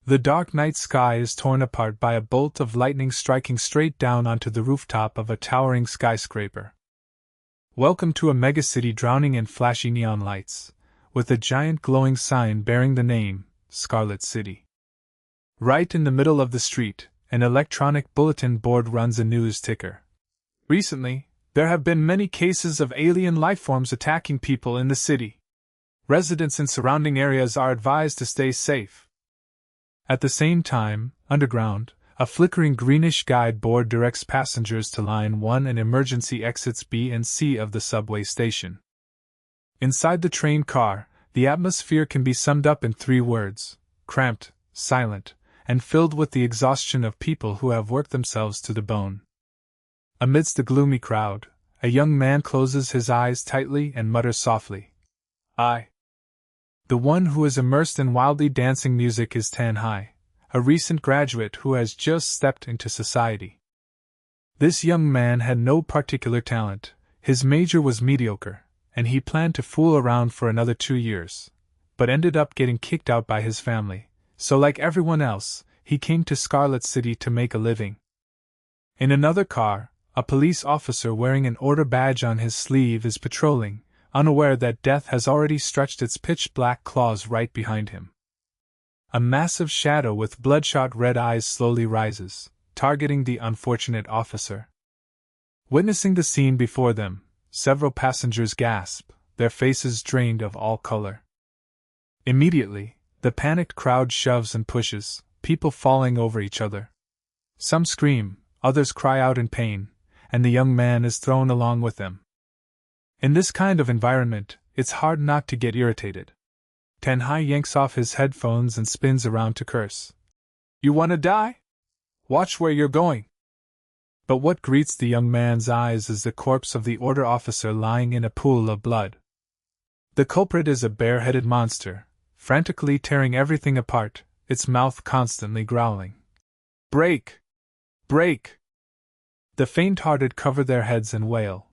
The dark night sky is torn apart by a bolt of lightning striking straight down onto the rooftop of a towering skyscraper. Welcome to a megacity drowning in flashy neon lights, with a giant glowing sign bearing the name, Scarlet City. Right in the middle of the street, an electronic bulletin board runs a news ticker. Recently, there have been many cases of alien lifeforms attacking people in the city. Residents in surrounding areas are advised to stay safe. At the same time, underground, a flickering greenish guide board directs passengers to Line 1 and emergency exits B and C of the subway station. Inside the train car, the atmosphere can be summed up in 3 words: cramped, silent, and filled with the exhaustion of people who have worked themselves to the bone. Amidst the gloomy crowd, a young man closes his eyes tightly and mutters softly, "I." The one who is immersed in wildly dancing music is Thanh, a recent graduate who has just stepped into society. This young man had no particular talent, his major was mediocre, and he planned to fool around for another 2 years, but ended up getting kicked out by his family, so like everyone else, he came to Scarlet City to make a living. In another car, a police officer wearing an order badge on his sleeve is patrolling, unaware that death has already stretched its pitch-black claws right behind him. A massive shadow with bloodshot red eyes slowly rises, targeting the unfortunate officer. Witnessing the scene before them, several passengers gasp, their faces drained of all color. Immediately, the panicked crowd shoves and pushes, people falling over each other. Some scream, others cry out in pain, and the young man is thrown along with them. In this kind of environment, it's hard not to get irritated. Thanh yanks off his headphones and spins around to curse. "You wanna die? Watch where you're going." But what greets the young man's eyes is the corpse of the order officer lying in a pool of blood. The culprit is a bare-headed monster, frantically tearing everything apart, its mouth constantly growling. "Break! Break!" The faint-hearted cover their heads and wail.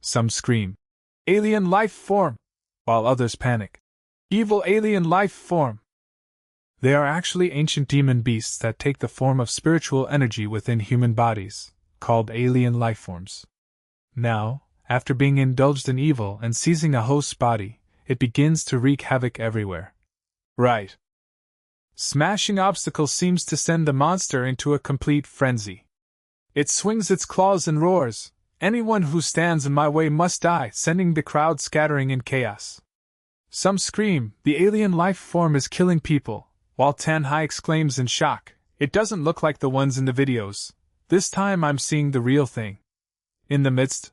Some scream, "Alien life form!" while others panic, "Evil alien life form!" They are actually ancient demon beasts that take the form of spiritual energy within human bodies, called alien lifeforms. Now, after being indulged in evil and seizing a host's body, it begins to wreak havoc everywhere. Right. Smashing obstacles seems to send the monster into a complete frenzy. It swings its claws and roars, "Anyone who stands in my way must die," sending the crowd scattering in chaos. Some scream, "The alien life form is killing people," while Thanh exclaims in shock, "It doesn't look like the ones in the videos. This time I'm seeing the real thing." In the midst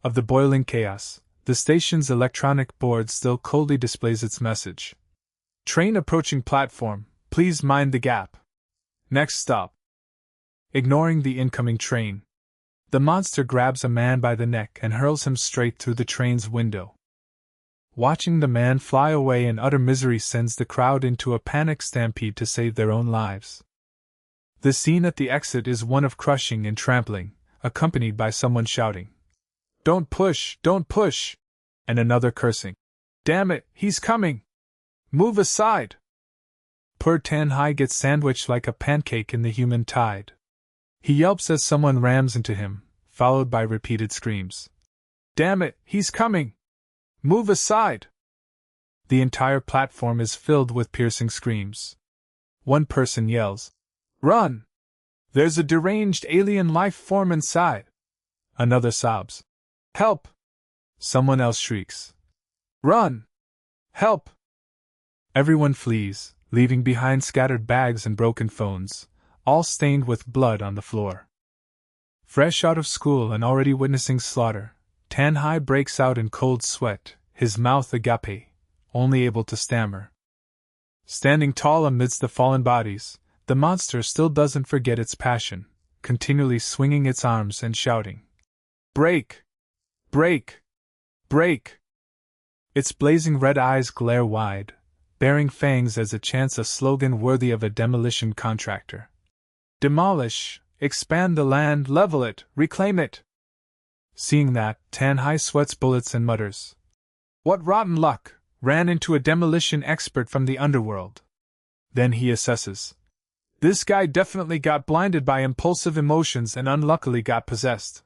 of the boiling chaos, the station's electronic board still coldly displays its message. "Train approaching platform, please mind the gap. Next stop." Ignoring the incoming train, the monster grabs a man by the neck and hurls him straight through the train's window. Watching the man fly away in utter misery sends the crowd into a panic stampede to save their own lives. The scene at the exit is one of crushing and trampling, accompanied by someone shouting, "Don't push, don't push!" and another cursing, "Damn it, he's coming! Move aside!" Poor Thanh gets sandwiched like a pancake in the human tide. He yelps as someone rams into him, followed by repeated screams. "Damn it, he's coming! Move aside!" The entire platform is filled with piercing screams. One person yells, "Run! There's a deranged alien life form inside!" Another sobs, "Help!" Someone else shrieks, "Run! Help!" Everyone flees, leaving behind scattered bags and broken phones, all stained with blood on the floor. Fresh out of school and already witnessing slaughter, Thanh breaks out in cold sweat, his mouth agape, only able to stammer. Standing tall amidst the fallen bodies, the monster still doesn't forget its passion, continually swinging its arms and shouting, "Break! Break! Break!" Its blazing red eyes glare wide, bearing fangs as it chants a slogan worthy of a demolition contractor. "Demolish, expand the land, level it, reclaim it." Seeing that, Thanh sweats bullets and mutters, "What rotten luck, ran into a demolition expert from the underworld." Then he assesses. This guy definitely got blinded by impulsive emotions and unluckily got possessed.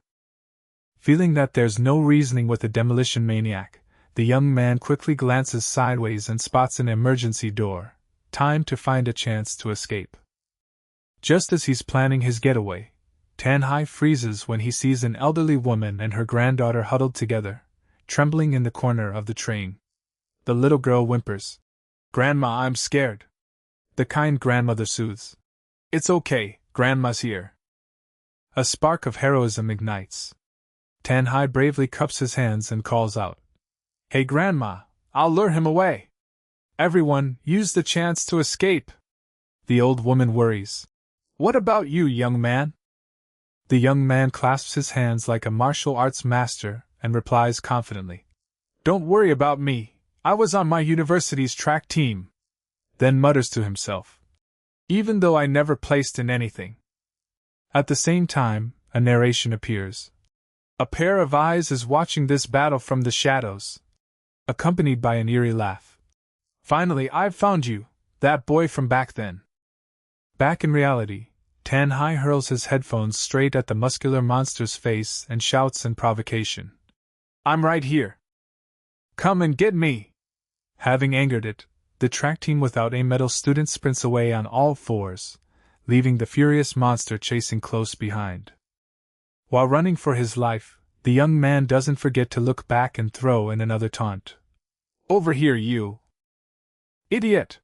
Feeling that there's no reasoning with a demolition maniac, the young man quickly glances sideways and spots an emergency door. Time to find a chance to escape. Just as he's planning his getaway, Tan-Hai freezes when he sees an elderly woman and her granddaughter huddled together, trembling in the corner of the train. The little girl whimpers. "Grandma, I'm scared." The kind grandmother soothes. "It's okay, Grandma's here." A spark of heroism ignites. Tan-Hai bravely cups his hands and calls out. "Hey Grandma, I'll lure him away. Everyone, use the chance to escape." The old woman worries. "What about you, young man?" The young man clasps his hands like a martial arts master and replies confidently. "Don't worry about me, I was on my university's track team." Then mutters to himself. "Even though I never placed in anything." At the same time, a narration appears. A pair of eyes is watching this battle from the shadows, accompanied by an eerie laugh. "Finally, I've found you, that boy from back then." Back in reality, Tan-Hai hurls his headphones straight at the muscular monster's face and shouts in provocation. "I'm right here. Come and get me!" Having angered it, the track team without a medal student sprints away on all fours, leaving the furious monster chasing close behind. While running for his life, the young man doesn't forget to look back and throw in another taunt. "Over here, you idiot!"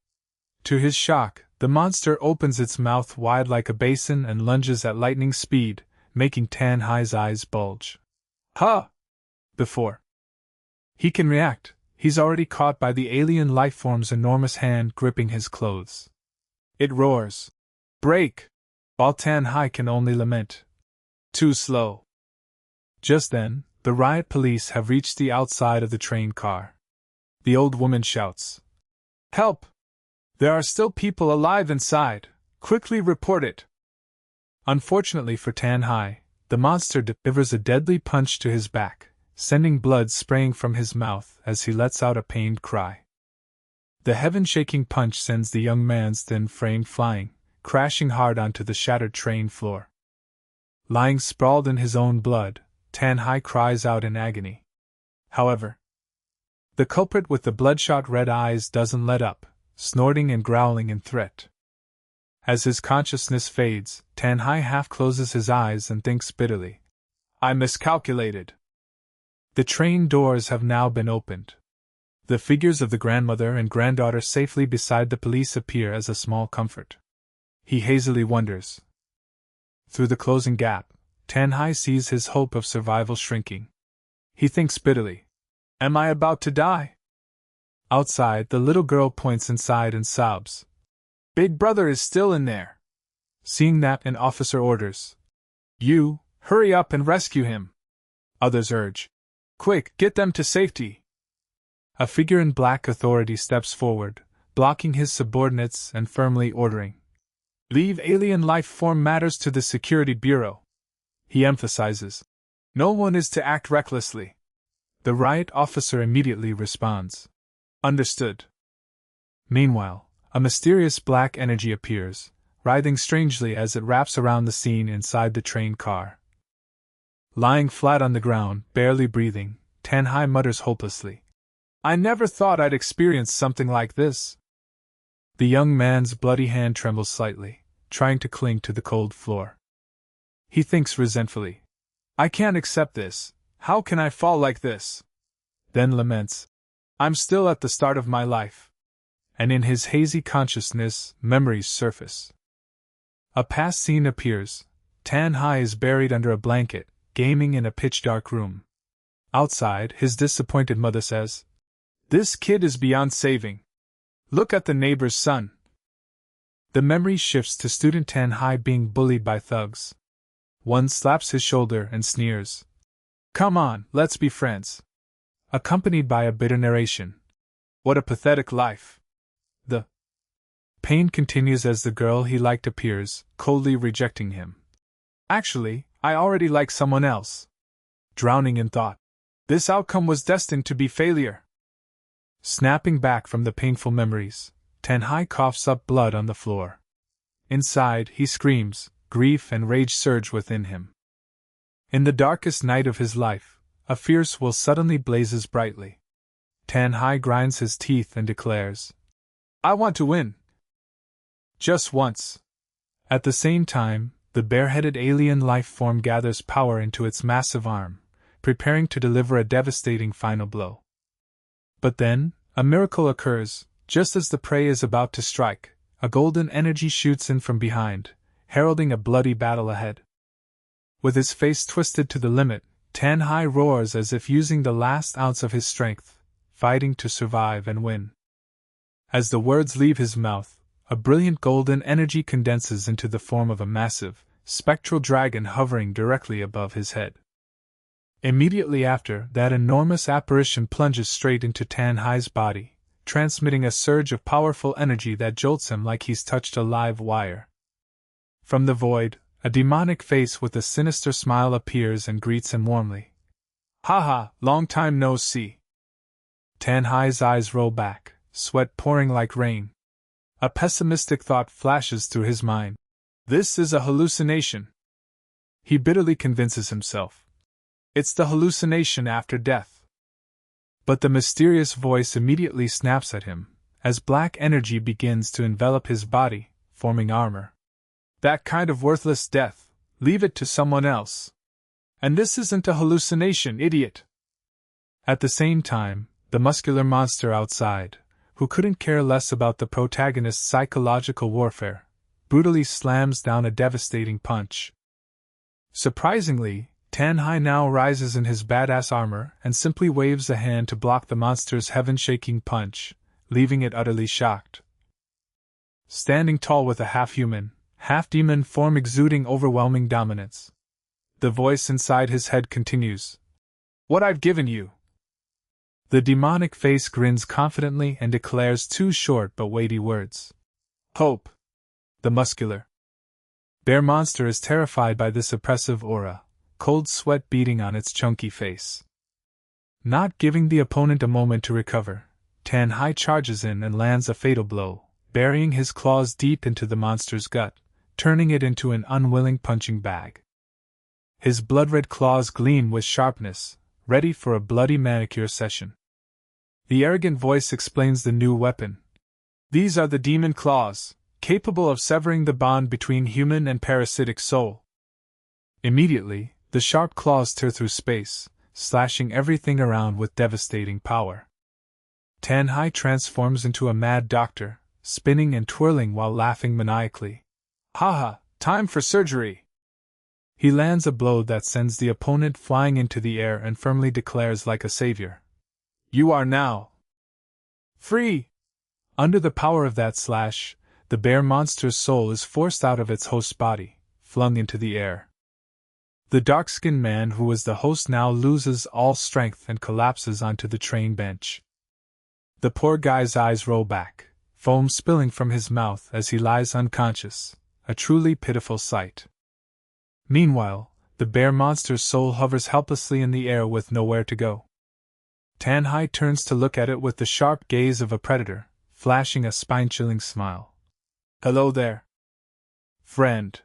To his shock, the monster opens its mouth wide like a basin and lunges at lightning speed, making Tan-Hai's eyes bulge. "Huh!" Before he can react, he's already caught by the alien lifeform's enormous hand gripping his clothes. It roars. "Break!" While Tan-Hai can only lament. Too slow. Just then, the riot police have reached the outside of the train car. The old woman shouts. "Help! There are still people alive inside. Quickly report it." Unfortunately for Tan-Hai, the monster delivers a deadly punch to his back, sending blood spraying from his mouth as he lets out a pained cry. The heaven-shaking punch sends the young man's thin frame flying, crashing hard onto the shattered train floor. Lying sprawled in his own blood, Tan-Hai cries out in agony. However, the culprit with the bloodshot red eyes doesn't let up, snorting and growling in threat. As his consciousness fades, Tan-Hai half closes his eyes and thinks bitterly. "I miscalculated." The train doors have now been opened. The figures of the grandmother and granddaughter safely beside the police appear as a small comfort. He hazily wonders. Through the closing gap, Tan-Hai sees his hope of survival shrinking. He thinks bitterly. "Am I about to die?" Outside, the little girl points inside and sobs. "Big brother is still in there." Seeing that, an officer orders. "You, hurry up and rescue him." Others urge. "Quick, get them to safety." A figure in black authority steps forward, blocking his subordinates and firmly ordering. "Leave alien life form matters to the Security Bureau." He emphasizes. "No one is to act recklessly." The riot officer immediately responds. "Understood." Meanwhile, a mysterious black energy appears, writhing strangely as it wraps around the scene inside the train car. Lying flat on the ground, barely breathing, Tan-Hai mutters hopelessly. "I never thought I'd experience something like this." The young man's bloody hand trembles slightly, trying to cling to the cold floor. He thinks resentfully. "I can't accept this. How can I fall like this?" Then laments. "I'm still at the start of my life." And in his hazy consciousness, memories surface. A past scene appears. Tan-Hai is buried under a blanket, gaming in a pitch-dark room. Outside, his disappointed mother says, "This kid is beyond saving. Look at the neighbor's son." The memory shifts to student Tan-Hai being bullied by thugs. One slaps his shoulder and sneers. "Come on, let's be friends." Accompanied by a bitter narration. "What a pathetic life." The pain continues as the girl he liked appears, coldly rejecting him. "Actually, I already like someone else." Drowning in thought. "This outcome was destined to be failure." Snapping back from the painful memories, Tan-Hai coughs up blood on the floor. Inside, he screams, grief and rage surge within him. In the darkest night of his life, a fierce will suddenly blazes brightly. Tan-Hai grinds his teeth and declares, "I want to win! Just once!" At the same time, the bareheaded alien life form gathers power into its massive arm, preparing to deliver a devastating final blow. But then, a miracle occurs. Just as the prey is about to strike, a golden energy shoots in from behind, heralding a bloody battle ahead. With his face twisted to the limit, Tan-Hai roars as if using the last ounce of his strength, fighting to survive and win. As the words leave his mouth, a brilliant golden energy condenses into the form of a massive, spectral dragon hovering directly above his head. Immediately after, that enormous apparition plunges straight into Tan-Hai's body, transmitting a surge of powerful energy that jolts him like he's touched a live wire. From the void, a demonic face with a sinister smile appears and greets him warmly. "Ha, long time no see." Tan-Hai's eyes roll back, sweat pouring like rain. A pessimistic thought flashes through his mind. This is a hallucination. He bitterly convinces himself. It's the hallucination after death. But the mysterious voice immediately snaps at him, as black energy begins to envelop his body, forming armor. "That kind of worthless death, leave it to someone else. And this isn't a hallucination, idiot!" At the same time, the muscular monster outside, who couldn't care less about the protagonist's psychological warfare, brutally slams down a devastating punch. Surprisingly, Tan-Hai now rises in his badass armor and simply waves a hand to block the monster's heaven-shaking punch, leaving it utterly shocked. Standing tall with a half-human, half-demon form exuding overwhelming dominance, the voice inside his head continues, "What I've given you." The demonic face grins confidently and declares two short but weighty words. "Hope." The muscular bear monster is terrified by this oppressive aura, cold sweat beading on its chunky face. Not giving the opponent a moment to recover, Tan-Hai charges in and lands a fatal blow, burying his claws deep into the monster's gut, turning it into an unwilling punching bag. His blood-red claws gleam with sharpness, ready for a bloody manicure session. The arrogant voice explains the new weapon. "These are the demon claws, capable of severing the bond between human and parasitic soul." Immediately, the sharp claws tear through space, slashing everything around with devastating power. Tan-Hai transforms into a mad doctor, spinning and twirling while laughing maniacally. "Haha, time for surgery!" He lands a blow that sends the opponent flying into the air and firmly declares like a savior, "You are now free!" Under the power of that slash, the bear monster's soul is forced out of its host's body, flung into the air. The dark-skinned man who was the host now loses all strength and collapses onto the train bench. The poor guy's eyes roll back, foam spilling from his mouth as he lies unconscious, a truly pitiful sight. Meanwhile, the bear monster's soul hovers helplessly in the air with nowhere to go. Tan-Hai turns to look at it with the sharp gaze of a predator, flashing a spine-chilling smile. "Hello there, friend."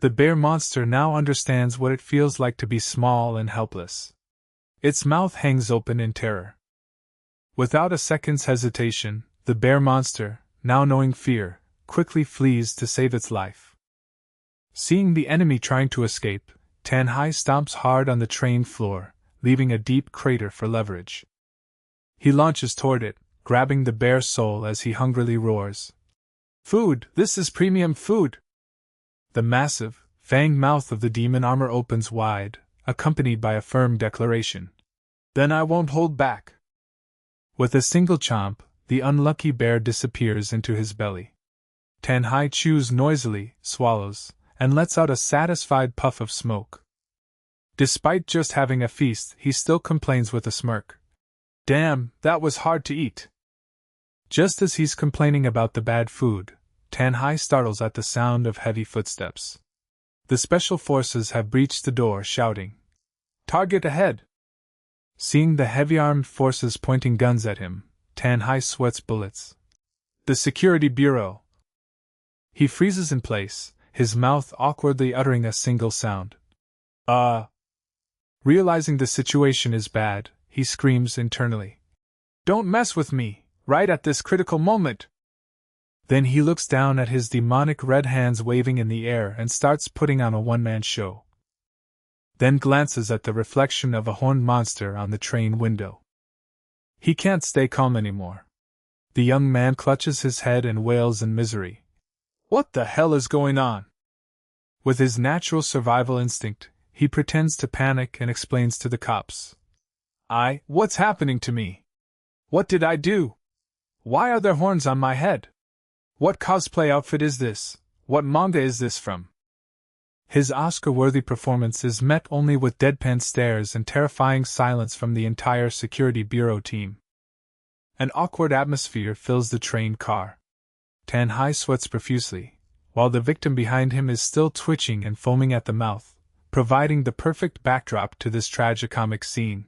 The bear monster now understands what it feels like to be small and helpless. Its mouth hangs open in terror. Without a second's hesitation, the bear monster, now knowing fear, quickly flees to save its life. Seeing the enemy trying to escape, Tan-Hai stomps hard on the train floor, leaving a deep crater for leverage. He launches toward it, grabbing the bear's soul as he hungrily roars, "Food! This is premium food!" The massive, fanged mouth of the demon armor opens wide, accompanied by a firm declaration, "Then I won't hold back." With a single chomp, the unlucky bear disappears into his belly. Tan-Hai chews noisily, swallows, and lets out a satisfied puff of smoke. Despite just having a feast, he still complains with a smirk, "Damn, that was hard to eat." Just as he's complaining about the bad food, Tan-Hai startles at the sound of heavy footsteps. The special forces have breached the door, shouting, "Target ahead!" Seeing the heavy-armed forces pointing guns at him, Tan-Hai sweats bullets. The Security Bureau. He freezes in place, his mouth awkwardly uttering a single sound. Realizing the situation is bad, he screams internally. Don't mess with me, right at this critical moment! Then he looks down at his demonic red hands waving in the air and starts putting on a one-man show. Then glances at the reflection of a horned monster on the train window. He can't stay calm anymore. The young man clutches his head and wails in misery. What the hell is going on? With his natural survival instinct, he pretends to panic and explains to the cops. What's happening to me? What did I do? Why are there horns on my head? What cosplay outfit is this? What manga is this from? His Oscar-worthy performance is met only with deadpan stares and terrifying silence from the entire Security Bureau team. An awkward atmosphere fills the train car. Tan-Hai sweats profusely, while the victim behind him is still twitching and foaming at the mouth, providing the perfect backdrop to this tragicomic scene.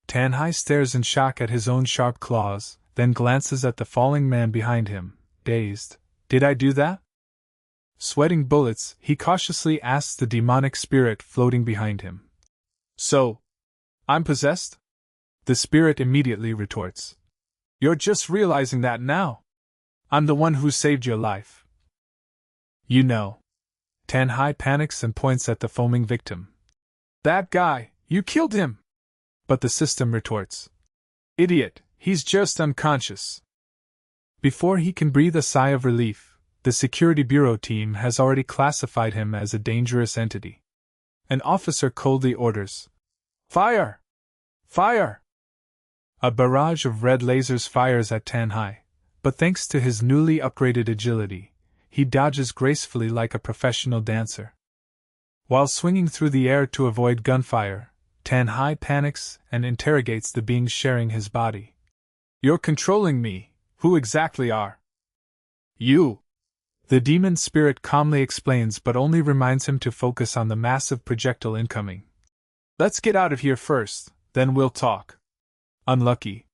Tan-Hai stares in shock at his own sharp claws, then glances at the falling man behind him, dazed. Did I do that? Sweating bullets, he cautiously asks the demonic spirit floating behind him. So, I'm possessed? The spirit immediately retorts. You're just realizing that now. I'm the one who saved your life. You know. Tan-Hai panics and points at the foaming victim. That guy, you killed him! But the system retorts. Idiot, he's just unconscious. Before he can breathe a sigh of relief, the Security Bureau team has already classified him as a dangerous entity. An officer coldly orders, Fire! Fire! A barrage of red lasers fires at Tan-Hai, but thanks to his newly upgraded agility, he dodges gracefully like a professional dancer. While swinging through the air to avoid gunfire, Tan-Hai panics and interrogates the beings sharing his body. You're controlling me. Who exactly are you? The demon spirit calmly explains but only reminds him to focus on the massive projectile incoming. Let's get out of here first, then we'll talk. Unlucky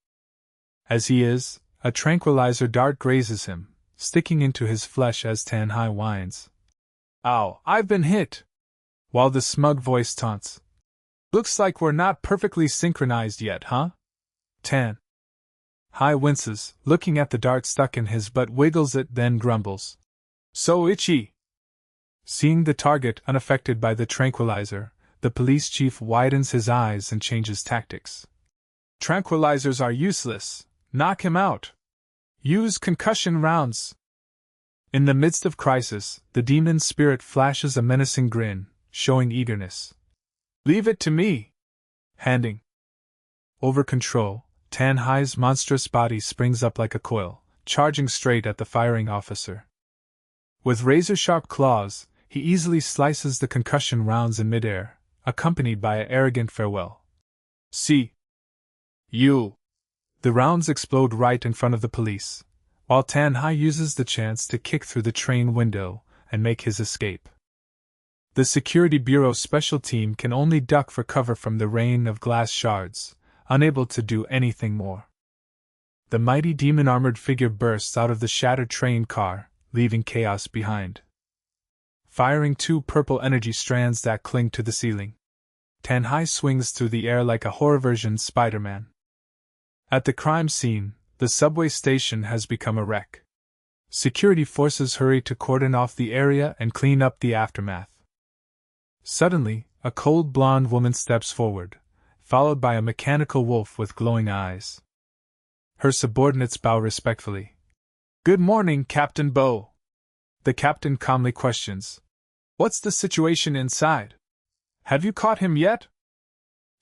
as he is, a tranquilizer dart grazes him, sticking into his flesh as Tan-Hai whines. Ow, I've been hit! While the smug voice taunts. Looks like we're not perfectly synchronized yet, huh? Tan-Hai winces, looking at the dart stuck in his but wiggles it, then grumbles. So itchy! Seeing the target unaffected by the tranquilizer, the police chief widens his eyes and changes tactics. Tranquilizers are useless. Knock him out. Use concussion rounds. In the midst of crisis, the demon spirit flashes a menacing grin, showing eagerness. Leave it to me! Handing over control, Tan-Hai's monstrous body springs up like a coil, charging straight at the firing officer. With razor-sharp claws, he easily slices the concussion rounds in midair, accompanied by an arrogant farewell. See you! The rounds explode right in front of the police, while Tan-Hai uses the chance to kick through the train window and make his escape. The Security Bureau special team can only duck for cover from the rain of glass shards, unable to do anything more. The mighty demon-armored figure bursts out of the shattered train car, leaving chaos behind. Firing two purple energy strands that cling to the ceiling, Tan-Hai swings through the air like a horror-version Spider-Man. At the crime scene, the subway station has become a wreck. Security forces hurry to cordon off the area and clean up the aftermath. Suddenly, a cold blonde woman steps forward, followed by a mechanical wolf with glowing eyes. Her subordinates bow respectfully. Good morning, Captain Bo. The captain calmly questions. What's the situation inside? Have you caught him yet?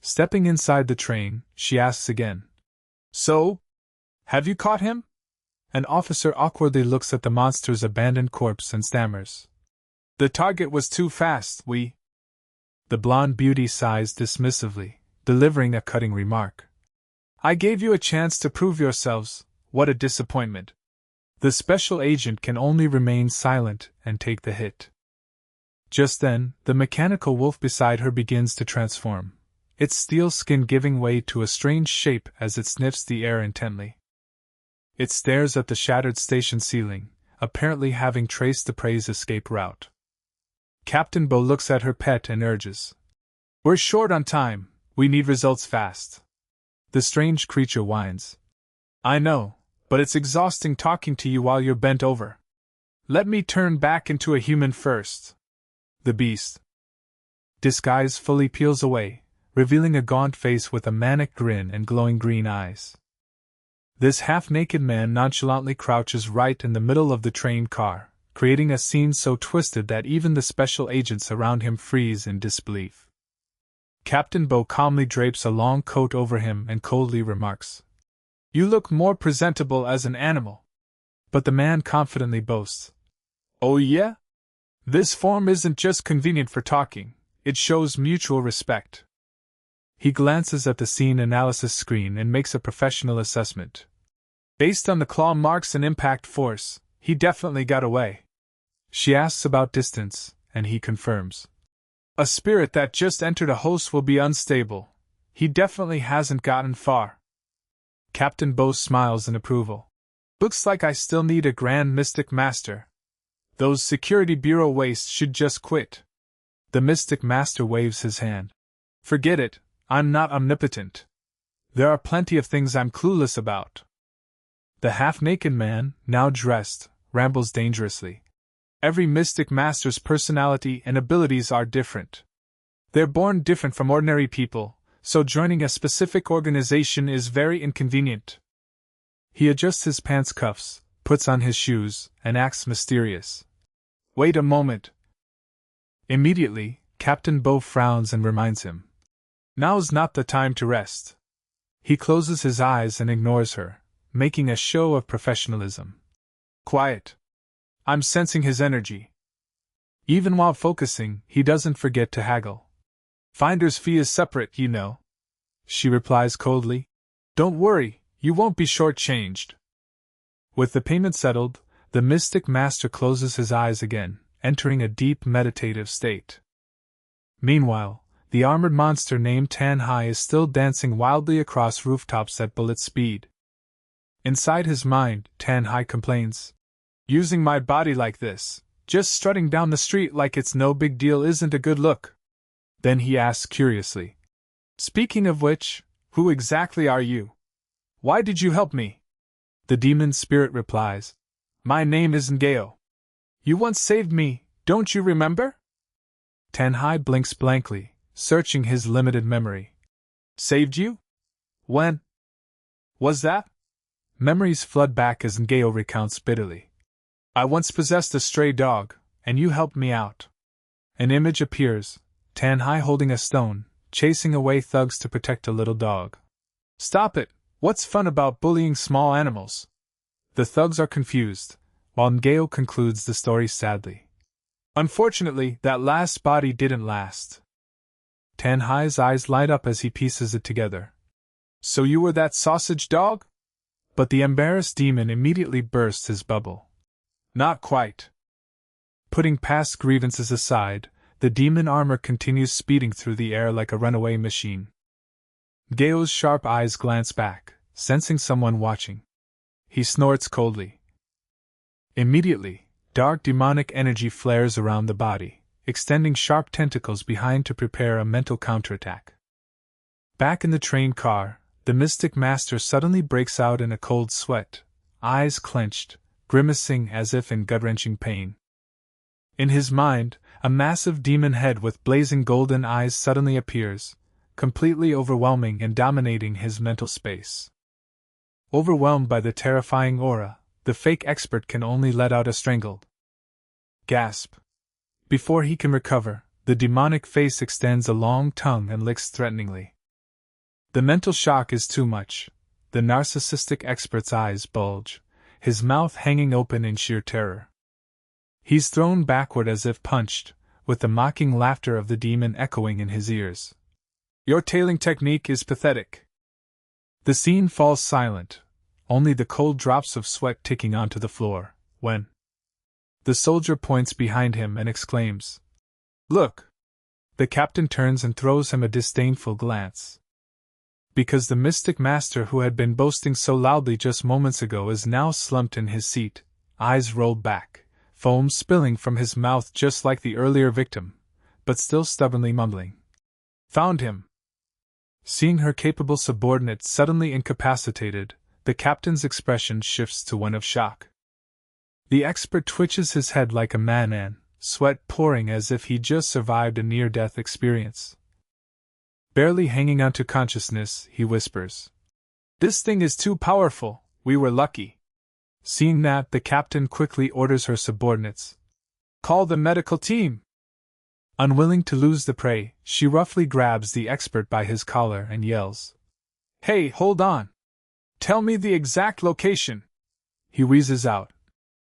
Stepping inside the train, she asks again. So? Have you caught him? An officer awkwardly looks at the monster's abandoned corpse and stammers. The target was too fast, The blonde beauty sighs dismissively, delivering a cutting remark. I gave you a chance to prove yourselves, what a disappointment. The special agent can only remain silent and take the hit. Just then, the mechanical wolf beside her begins to transform, its steel skin giving way to a strange shape as it sniffs the air intently. It stares at the shattered station ceiling, apparently having traced the prey's escape route. Captain Bo looks at her pet and urges. We're short on time, we need results fast. The strange creature whines. I know, but it's exhausting talking to you while you're bent over. Let me turn back into a human first. The beast. Disguise fully peels away, revealing a gaunt face with a manic grin and glowing green eyes. This half-naked man nonchalantly crouches right in the middle of the train car, creating a scene so twisted that even the special agents around him freeze in disbelief. Captain Bo calmly drapes a long coat over him and coldly remarks, You look more presentable as an animal. But the man confidently boasts, Oh yeah? This form isn't just convenient for talking, it shows mutual respect. He glances at the scene analysis screen and makes a professional assessment. Based on the claw marks and impact force, he definitely got away. She asks about distance, and he confirms. A spirit that just entered a host will be unstable. He definitely hasn't gotten far. Captain Bo smiles in approval. Looks like I still need a Grand Mystic Master. Those Security Bureau wastes should just quit. The Mystic Master waves his hand. Forget it, I'm not omnipotent. There are plenty of things I'm clueless about. The half-naked man, now dressed, rambles dangerously. Every Mystic Master's personality and abilities are different. They're born different from ordinary people, so joining a specific organization is very inconvenient. He adjusts his pants cuffs, puts on his shoes, and acts mysterious. Wait a moment. Immediately, Captain Bo frowns and reminds him. Now's not the time to rest. He closes his eyes and ignores her, making a show of professionalism. Quiet. I'm sensing his energy. Even while focusing, he doesn't forget to haggle. Finder's fee is separate, you know. She replies coldly. Don't worry, you won't be shortchanged. With the payment settled, the Mystic Master closes his eyes again, entering a deep meditative state. Meanwhile, the armored monster named Tan Hai is still dancing wildly across rooftops at bullet speed. Inside his mind, Tan Hai complains. Using my body like this, just strutting down the street like it's no big deal isn't a good look. Then he asks curiously. Speaking of which, who exactly are you? Why did you help me? The demon spirit replies. My name is Ngao. You once saved me, don't you remember? Tan Hai blinks blankly, searching his limited memory. Saved you? When? Was that? Memories flood back as Ngao recounts bitterly. I once possessed a stray dog, and you helped me out. An image appears, Tan Hai holding a stone, chasing away thugs to protect a little dog. Stop it, what's fun about bullying small animals? The thugs are confused, while Ngao concludes the story sadly. Unfortunately, that last body didn't last. Tan Hai's eyes light up as he pieces it together. So you were that sausage dog? But the embarrassed demon immediately bursts his bubble. Not quite. Putting past grievances aside, the demon armor continues speeding through the air like a runaway machine. Gao's sharp eyes glance back, sensing someone watching. He snorts coldly. Immediately, dark demonic energy flares around the body, extending sharp tentacles behind to prepare a mental counterattack. Back in the train car, the Mystic Master suddenly breaks out in a cold sweat, eyes clenched, grimacing as if in gut-wrenching pain. In his mind, a massive demon head with blazing golden eyes suddenly appears, completely overwhelming and dominating his mental space. Overwhelmed by the terrifying aura, the fake expert can only let out a strangled gasp. Before he can recover, the demonic face extends a long tongue and licks threateningly. The mental shock is too much. The narcissistic expert's eyes bulge, his mouth hanging open in sheer terror. He's thrown backward as if punched, with the mocking laughter of the demon echoing in his ears. Your tailing technique is pathetic. The scene falls silent, only the cold drops of sweat ticking onto the floor, when the soldier points behind him and exclaims, Look! The captain turns and throws him a disdainful glance. because the mystic master who had been boasting so loudly just moments ago is now slumped in his seat, eyes rolled back, foam spilling from his mouth just like the earlier victim, but still stubbornly mumbling. Found him. Seeing her capable subordinate suddenly incapacitated, the captain's expression shifts to one of shock. The expert twitches his head like a man, sweat pouring as if he just survived a near-death experience. Barely hanging on to consciousness, he whispers, "This thing is too powerful, we were lucky." Seeing that, the captain quickly orders her subordinates, "Call the medical team!" Unwilling to lose the prey, she roughly grabs the expert by his collar and yells, "Hey, hold on! Tell me the exact location!" He wheezes out,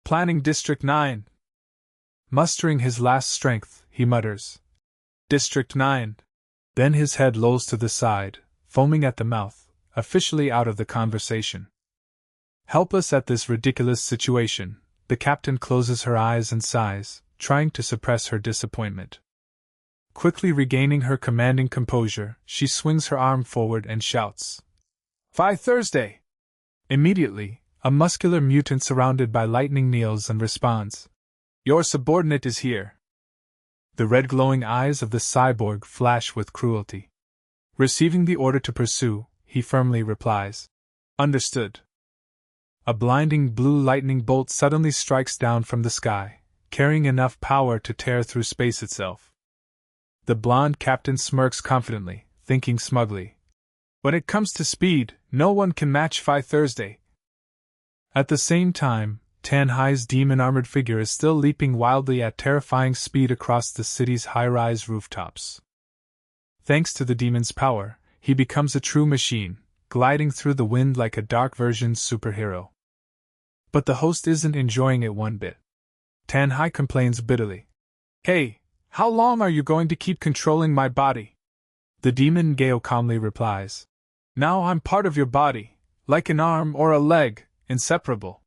"Planning District 9. Mustering his last strength, he mutters, "District 9. Then his head lolls to the side, foaming at the mouth, officially out of the conversation. Helpless at this ridiculous situation, the captain closes her eyes and sighs, trying to suppress her disappointment. Quickly regaining her commanding composure, she swings her arm forward and shouts, "Phi Thursday!" Immediately, a muscular mutant surrounded by lightning kneels and responds, "Your subordinate is here." The red glowing eyes of the cyborg flash with cruelty. Receiving the order to pursue, he firmly replies, "Understood." A blinding blue lightning bolt suddenly strikes down from the sky, carrying enough power to tear through space itself. The blonde captain smirks confidently, thinking smugly, "When it comes to speed, no one can match Phi Thursday." At the same time, Tanhai's demon-armored figure is still leaping wildly at terrifying speed across the city's high-rise rooftops. Thanks to the demon's power, he becomes a true machine, gliding through the wind like a dark-version superhero. But the host isn't enjoying it one bit. Tanhai complains bitterly, "Hey, how long are you going to keep controlling my body?" The demon Ngao calmly replies, "Now I'm part of your body, like an arm or a leg, inseparable."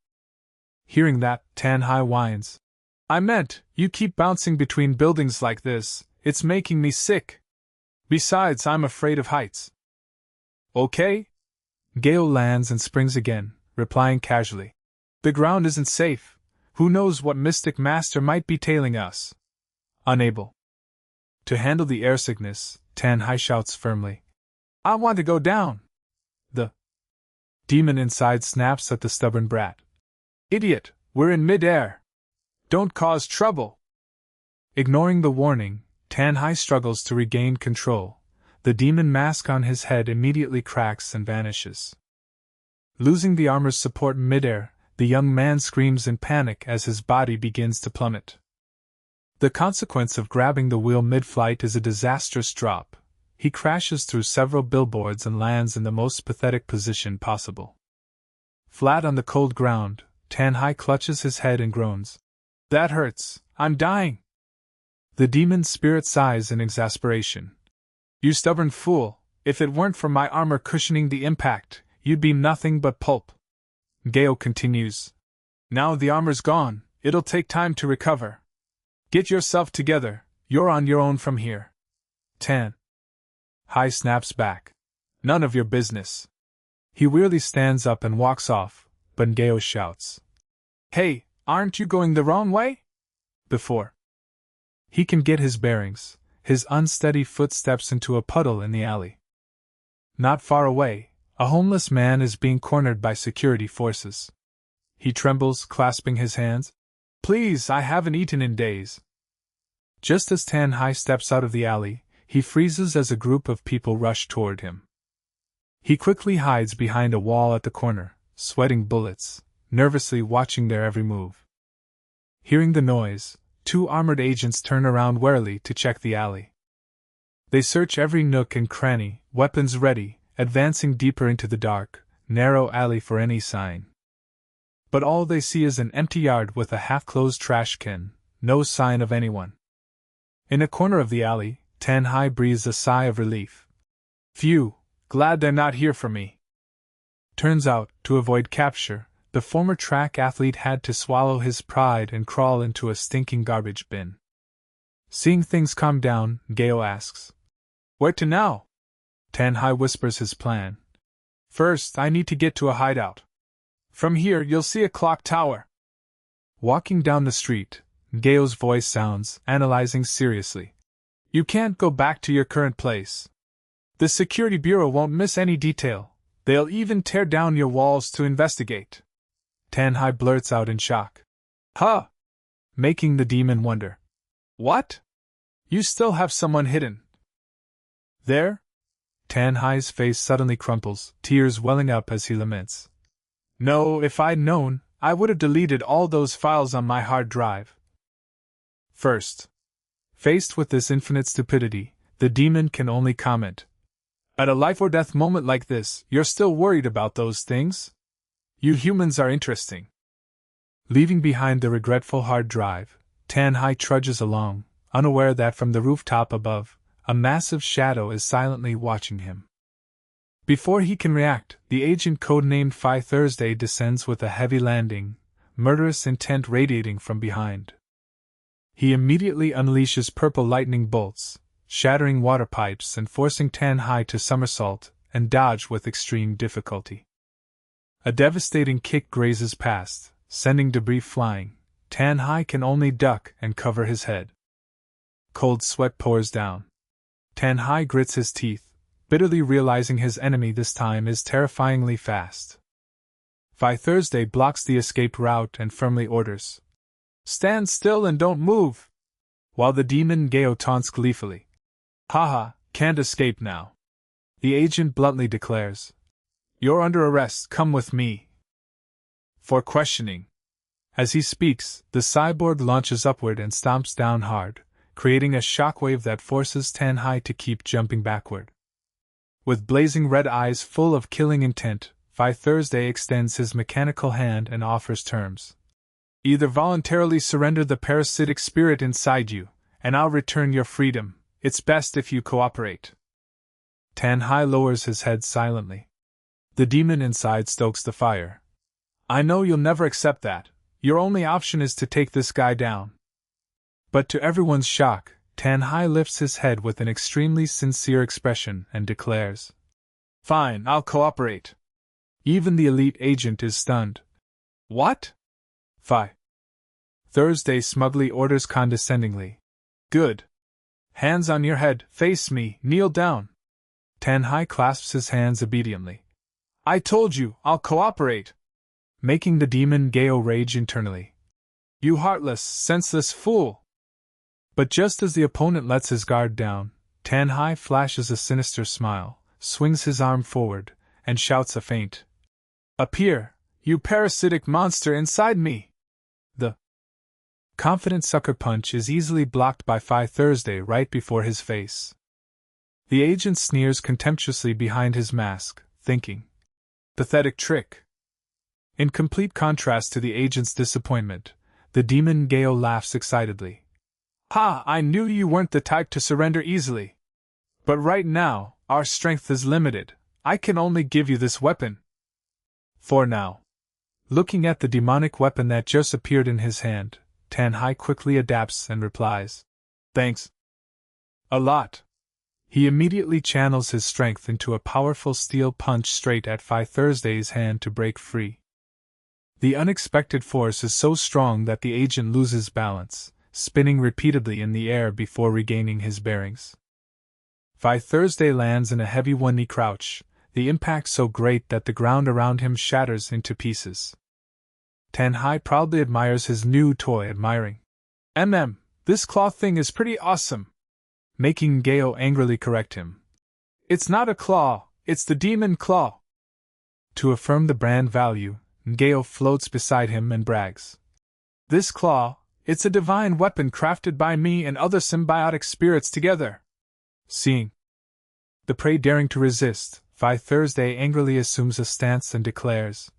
Hearing that, Tanhai whines, "I meant, you keep bouncing between buildings like this, it's making me sick. Besides, I'm afraid of heights." "Okay?" Ngao lands and springs again, replying casually, "The ground isn't safe. Who knows what mystic master might be tailing us?" Unable to handle the airsickness, Tanhai shouts firmly, "I want to go down." The demon inside snaps at the stubborn brat. "Idiot, we're in mid-air. Don't cause trouble." Ignoring the warning, Tanhai struggles to regain control. The demon mask on his head immediately cracks and vanishes. Losing the armor's support mid-air, the young man screams in panic as his body begins to plummet. The consequence of grabbing the wheel mid-flight is a disastrous drop. He crashes through several billboards and lands in the most pathetic position possible. Flat on the cold ground, Tanhai clutches his head and groans, "That hurts, I'm dying." The demon's spirit sighs in exasperation. "You stubborn fool, if it weren't for my armor cushioning the impact, you'd be nothing but pulp." Ngao continues, "Now the armor's gone, it'll take time to recover. Get yourself together, you're on your own from here." Tanhai snaps back, "None of your business." He wearily stands up and walks off, but Ngao shouts, "Hey, aren't you going the wrong way?" Before he can get his bearings, his unsteady foot steps into a puddle in the alley. Not far away, a homeless man is being cornered by security forces. He trembles, clasping his hands. "Please, I haven't eaten in days." Just as Tanhai steps out of the alley, he freezes as a group of people rush toward him. He quickly hides behind a wall at the corner, sweating bullets, nervously watching their every move. Hearing the noise, two armored agents turn around warily to check the alley. They search every nook and cranny, weapons ready, advancing deeper into the dark, narrow alley for any sign. But all they see is an empty yard with a half-closed trash can, no sign of anyone. In a corner of the alley, Tanhai breathes a sigh of relief. "Phew, glad they're not here for me." Turns out, to avoid capture, the former track athlete had to swallow his pride and crawl into a stinking garbage bin. Seeing things calm down, Ngao asks, "Where to now?" Tanhai whispers his plan. First, I need to get to a hideout. From here, you'll see a clock tower. Walking down the street, Gao's voice sounds, analyzing seriously. You can't go back to your current place. The security bureau won't miss any detail. They'll even tear down your walls to investigate. Tanhai blurts out in shock. Huh! Making the demon wonder. What? You still have someone hidden? There? Tanhai's face suddenly crumples, tears welling up as he laments. No, if I'd known, I would have deleted all those files on my hard drive. First. Faced with this infinite stupidity, the demon can only comment. At a life-or-death moment like this, you're still worried about those things? You humans are interesting. Leaving behind the regretful hard drive, Tanhai trudges along, unaware that from the rooftop above, a massive shadow is silently watching him. Before he can react, the agent codenamed Phi Thursday descends with a heavy landing, murderous intent radiating from behind. He immediately unleashes purple lightning bolts, shattering water pipes and forcing Tanhai to somersault and dodge with extreme difficulty. A devastating kick grazes past, sending debris flying. Tanhai can only duck and cover his head. Cold sweat pours down. Tanhai grits his teeth, bitterly realizing his enemy this time is terrifyingly fast. Phi Thursday blocks the escape route and firmly orders, "Stand still and don't move!" While the demon Gao taunts gleefully. Haha, can't escape now. The agent bluntly declares, "You're under arrest, come with me." For questioning. As he speaks, the cyborg launches upward and stomps down hard, creating a shockwave that forces Tanhai to keep jumping backward. With blazing red eyes full of killing intent, Phi Thursday extends his mechanical hand and offers terms. Either voluntarily surrender the parasitic spirit inside you, and I'll return your freedom. It's best if you cooperate. Tanhai lowers his head silently. The demon inside stokes the fire. I know you'll never accept that. Your only option is to take this guy down. But to everyone's shock, Tanhai lifts his head with an extremely sincere expression and declares, "Fine, I'll cooperate." Even the elite agent is stunned. What? Phi Thursday smugly orders condescendingly. Good. Hands on your head, face me, kneel down. Tanhai clasps his hands obediently. I told you, I'll cooperate. Making the demon Gao rage internally. You heartless, senseless fool! But just as the opponent lets his guard down, Tanhai flashes a sinister smile, swings his arm forward, and shouts a feint. Appear, you parasitic monster inside me! The confident sucker punch is easily blocked by Phi Thursday right before his face. The agent sneers contemptuously behind his mask, thinking, pathetic trick. In complete contrast to the agent's disappointment, the demon Gao laughs excitedly. Ha! I knew you weren't the type to surrender easily. But right now, our strength is limited. I can only give you this weapon. For now. Looking at the demonic weapon that just appeared in his hand, Tanhai quickly adapts and replies, Thanks. A lot. He immediately channels his strength into a powerful steel punch straight at Phi Thursday's hand to break free. The unexpected force is so strong that the agent loses balance, spinning repeatedly in the air before regaining his bearings. Phi Thursday lands in a heavy one-knee crouch, the impact so great that the ground around him shatters into pieces. Tanhai proudly admires his new toy, admiring. This claw thing is pretty awesome. Making Gao angrily correct him. It's not a claw, it's the demon claw. To affirm the brand value, Gao floats beside him and brags. This claw, it's a divine weapon crafted by me and other symbiotic spirits together. Seeing the prey daring to resist, Phi Thursday angrily assumes a stance and declares,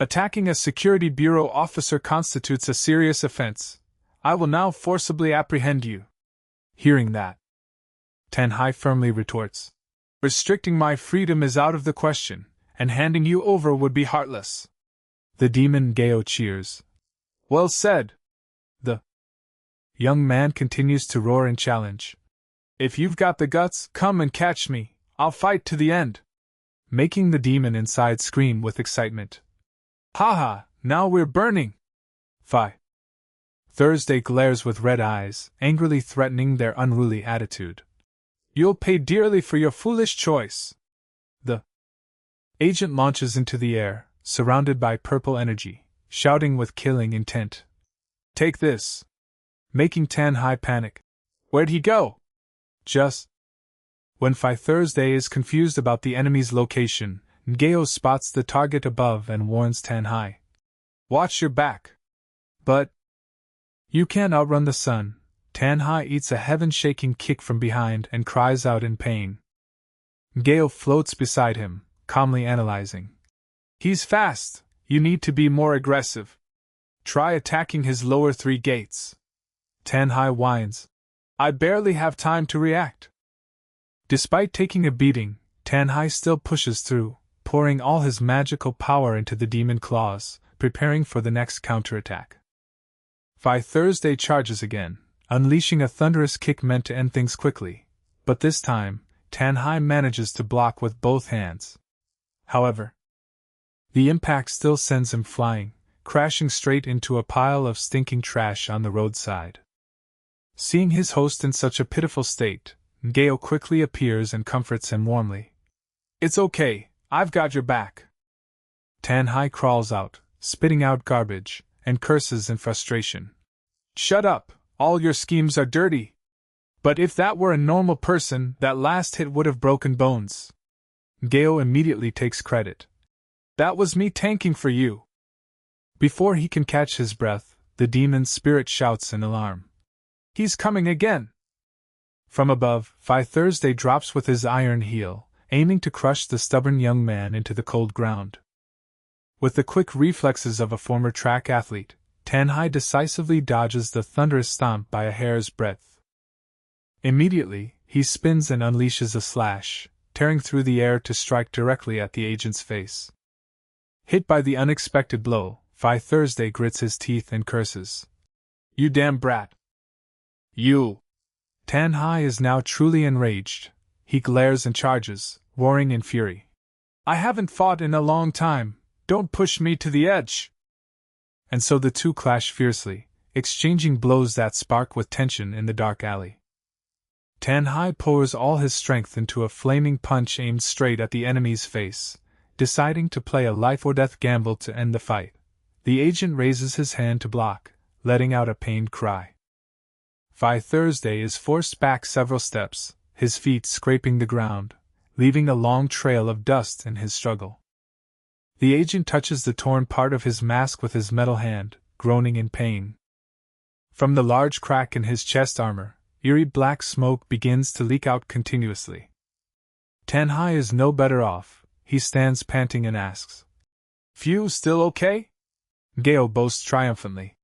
Attacking a security bureau officer constitutes a serious offense. I will now forcibly apprehend you. Hearing that, Tanhai firmly retorts, Restricting my freedom is out of the question, and handing you over would be heartless. The demon Gao cheers. Well said. The young man continues to roar and challenge. If you've got the guts, come and catch me. I'll fight to the end, making the demon inside scream with excitement. Haha, now we're burning! Phi Thursday glares with red eyes, angrily threatening their unruly attitude. You'll pay dearly for your foolish choice. The agent launches into the air, surrounded by purple energy, shouting with killing intent. Take this! Making Tan-Hai panic. Where'd he go? Just when Phi Thursday is confused about the enemy's location, Ngao spots the target above and warns Tan-Hai. Watch your back. But you can't outrun the sun. Tan-Hai eats a heaven-shaking kick from behind and cries out in pain. Ngao floats beside him, calmly analyzing. He's fast. You need to be more aggressive. Try attacking his lower 3 gates. Tan-Hai whines. I barely have time to react. Despite taking a beating, Tan-Hai still pushes through, pouring all his magical power into the demon claws, preparing for the next counterattack. Phi Thursday charges again, unleashing a thunderous kick meant to end things quickly, but this time, Tan-Hai manages to block with both hands. However, the impact still sends him flying, crashing straight into a pile of stinking trash on the roadside. Seeing his host in such a pitiful state, Ngao quickly appears and comforts him warmly. It's okay, I've got your back. Tan-Hai crawls out, spitting out garbage, and curses in frustration. Shut up, all your schemes are dirty. But if that were a normal person, that last hit would have broken bones. Ngao immediately takes credit. That was me tanking for you. Before he can catch his breath, the demon's spirit shouts in alarm. He's coming again! From above, Phi Thursday drops with his iron heel, aiming to crush the stubborn young man into the cold ground. With the quick reflexes of a former track athlete, Tan-Hai decisively dodges the thunderous stomp by a hair's breadth. Immediately, he spins and unleashes a slash, tearing through the air to strike directly at the agent's face. Hit by the unexpected blow, Phi Thursday grits his teeth and curses. You damn brat! You! Tan-Hai is now truly enraged. He glares and charges, roaring in fury. I haven't fought in a long time, don't push me to the edge! And so the two clash fiercely, exchanging blows that spark with tension in the dark alley. Tan-Hai pours all his strength into a flaming punch aimed straight at the enemy's face, deciding to play a life-or-death gamble to end the fight. The agent raises his hand to block, letting out a pained cry. Phi Thursday is forced back several steps, his feet scraping the ground, leaving a long trail of dust in his struggle. The agent touches the torn part of his mask with his metal hand, groaning in pain. From the large crack in his chest armor, eerie black smoke begins to leak out continuously. Tan-Hai is no better off. He stands panting and asks, Phew, still okay? Ngao boasts triumphantly.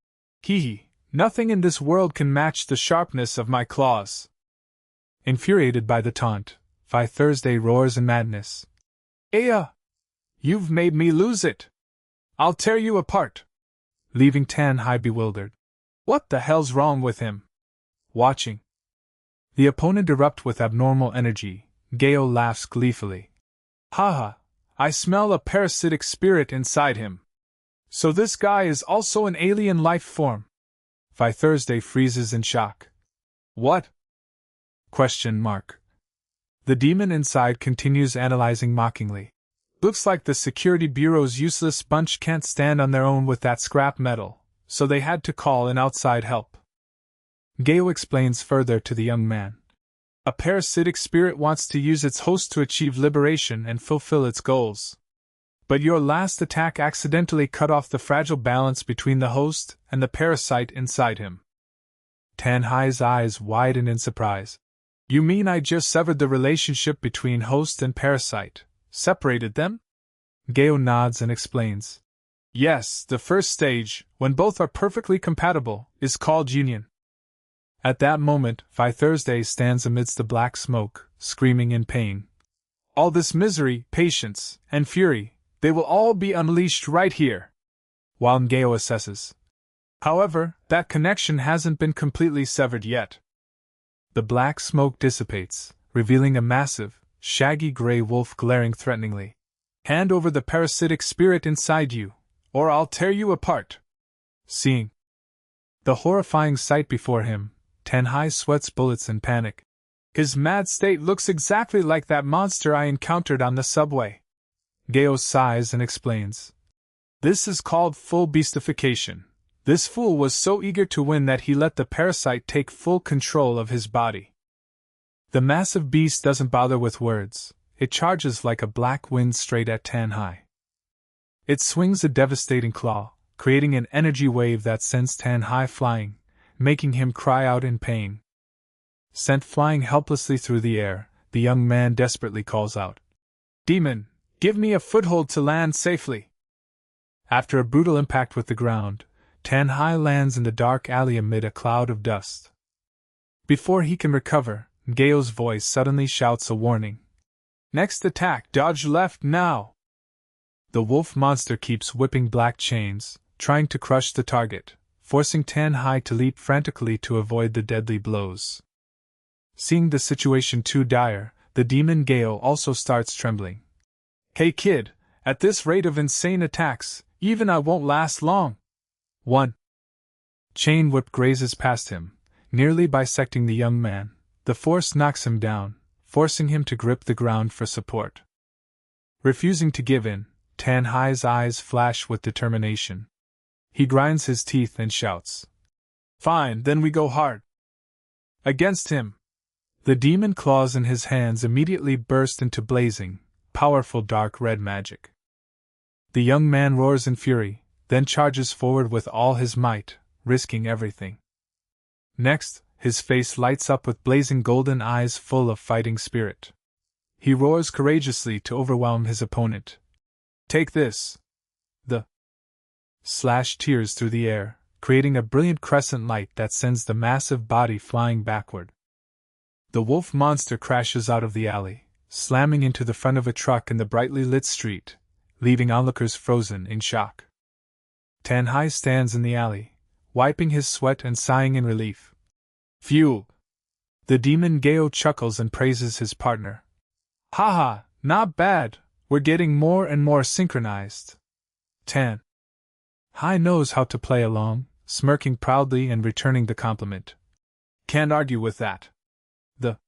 Hee. Nothing in this world can match the sharpness of my claws. Infuriated by the taunt, Phi Thursday roars in madness. Aya! You've made me lose it! I'll tear you apart! Leaving Tan-Hai bewildered. What the hell's wrong with him? Watching the opponent erupt with abnormal energy, Ngao laughs gleefully. Haha, I smell a parasitic spirit inside him. So this guy is also an alien life form. Phi Thursday freezes in shock. What? Question mark. The demon inside continues analyzing mockingly. Looks like the Security Bureau's useless bunch can't stand on their own with that scrap metal, so they had to call in outside help. Ngao explains further to the young man. A parasitic spirit wants to use its host to achieve liberation and fulfill its goals. But your last attack accidentally cut off the fragile balance between the host and the parasite inside him. Tan-Hai's eyes widen in surprise. You mean I just severed the relationship between host and parasite, separated them? Ngao nods and explains. Yes, the first stage, when both are perfectly compatible, is called union. At that moment, Phi Thursday stands amidst the black smoke, screaming in pain. All this misery, patience, and fury, they will all be unleashed right here. While Ngao assesses. However, that connection hasn't been completely severed yet. The black smoke dissipates, revealing a massive, shaggy gray wolf glaring threateningly. Hand over the parasitic spirit inside you, or I'll tear you apart. Seeing the horrifying sight before him, Tanhai sweats bullets in panic. His mad state looks exactly like that monster I encountered on the subway. Ngao sighs and explains. This is called full beastification. This fool was so eager to win that he let the parasite take full control of his body. The massive beast doesn't bother with words. It charges like a black wind straight at Tanhai. It swings a devastating claw, creating an energy wave that sends Tanhai flying, making him cry out in pain. Sent flying helplessly through the air, the young man desperately calls out, Demon, give me a foothold to land safely. After a brutal impact with the ground, Tanhai lands in the dark alley amid a cloud of dust. Before he can recover, Ngao's voice suddenly shouts a warning. Next attack, dodge left now! The wolf monster keeps whipping black chains, trying to crush the target, forcing Tanhai to leap frantically to avoid the deadly blows. Seeing the situation too dire, the demon Ngao also starts trembling. Hey kid, at this rate of insane attacks, even I won't last long. 1. Chain whip grazes past him, nearly bisecting the young man. The force knocks him down, forcing him to grip the ground for support. Refusing to give in, Tanhai's eyes flash with determination. He grinds his teeth and shouts. Fine, then we go hard. Against him. The demon claws in his hands immediately burst into blazing, powerful dark red magic. The young man roars in fury, then charges forward with all his might, risking everything. Next, his face lights up with blazing golden eyes full of fighting spirit. He roars courageously to overwhelm his opponent. Take this! The slash tears through the air, creating a brilliant crescent light that sends the massive body flying backward. The wolf monster crashes out of the alley, slamming into the front of a truck in the brightly lit street, leaving onlookers frozen in shock. Tanhai stands in the alley, wiping his sweat and sighing in relief. Phew! The demon Ngao chuckles and praises his partner. Haha, not bad, we're getting more and more synchronized. Tanhai knows how to play along, smirking proudly and returning the compliment. Can't argue with that. The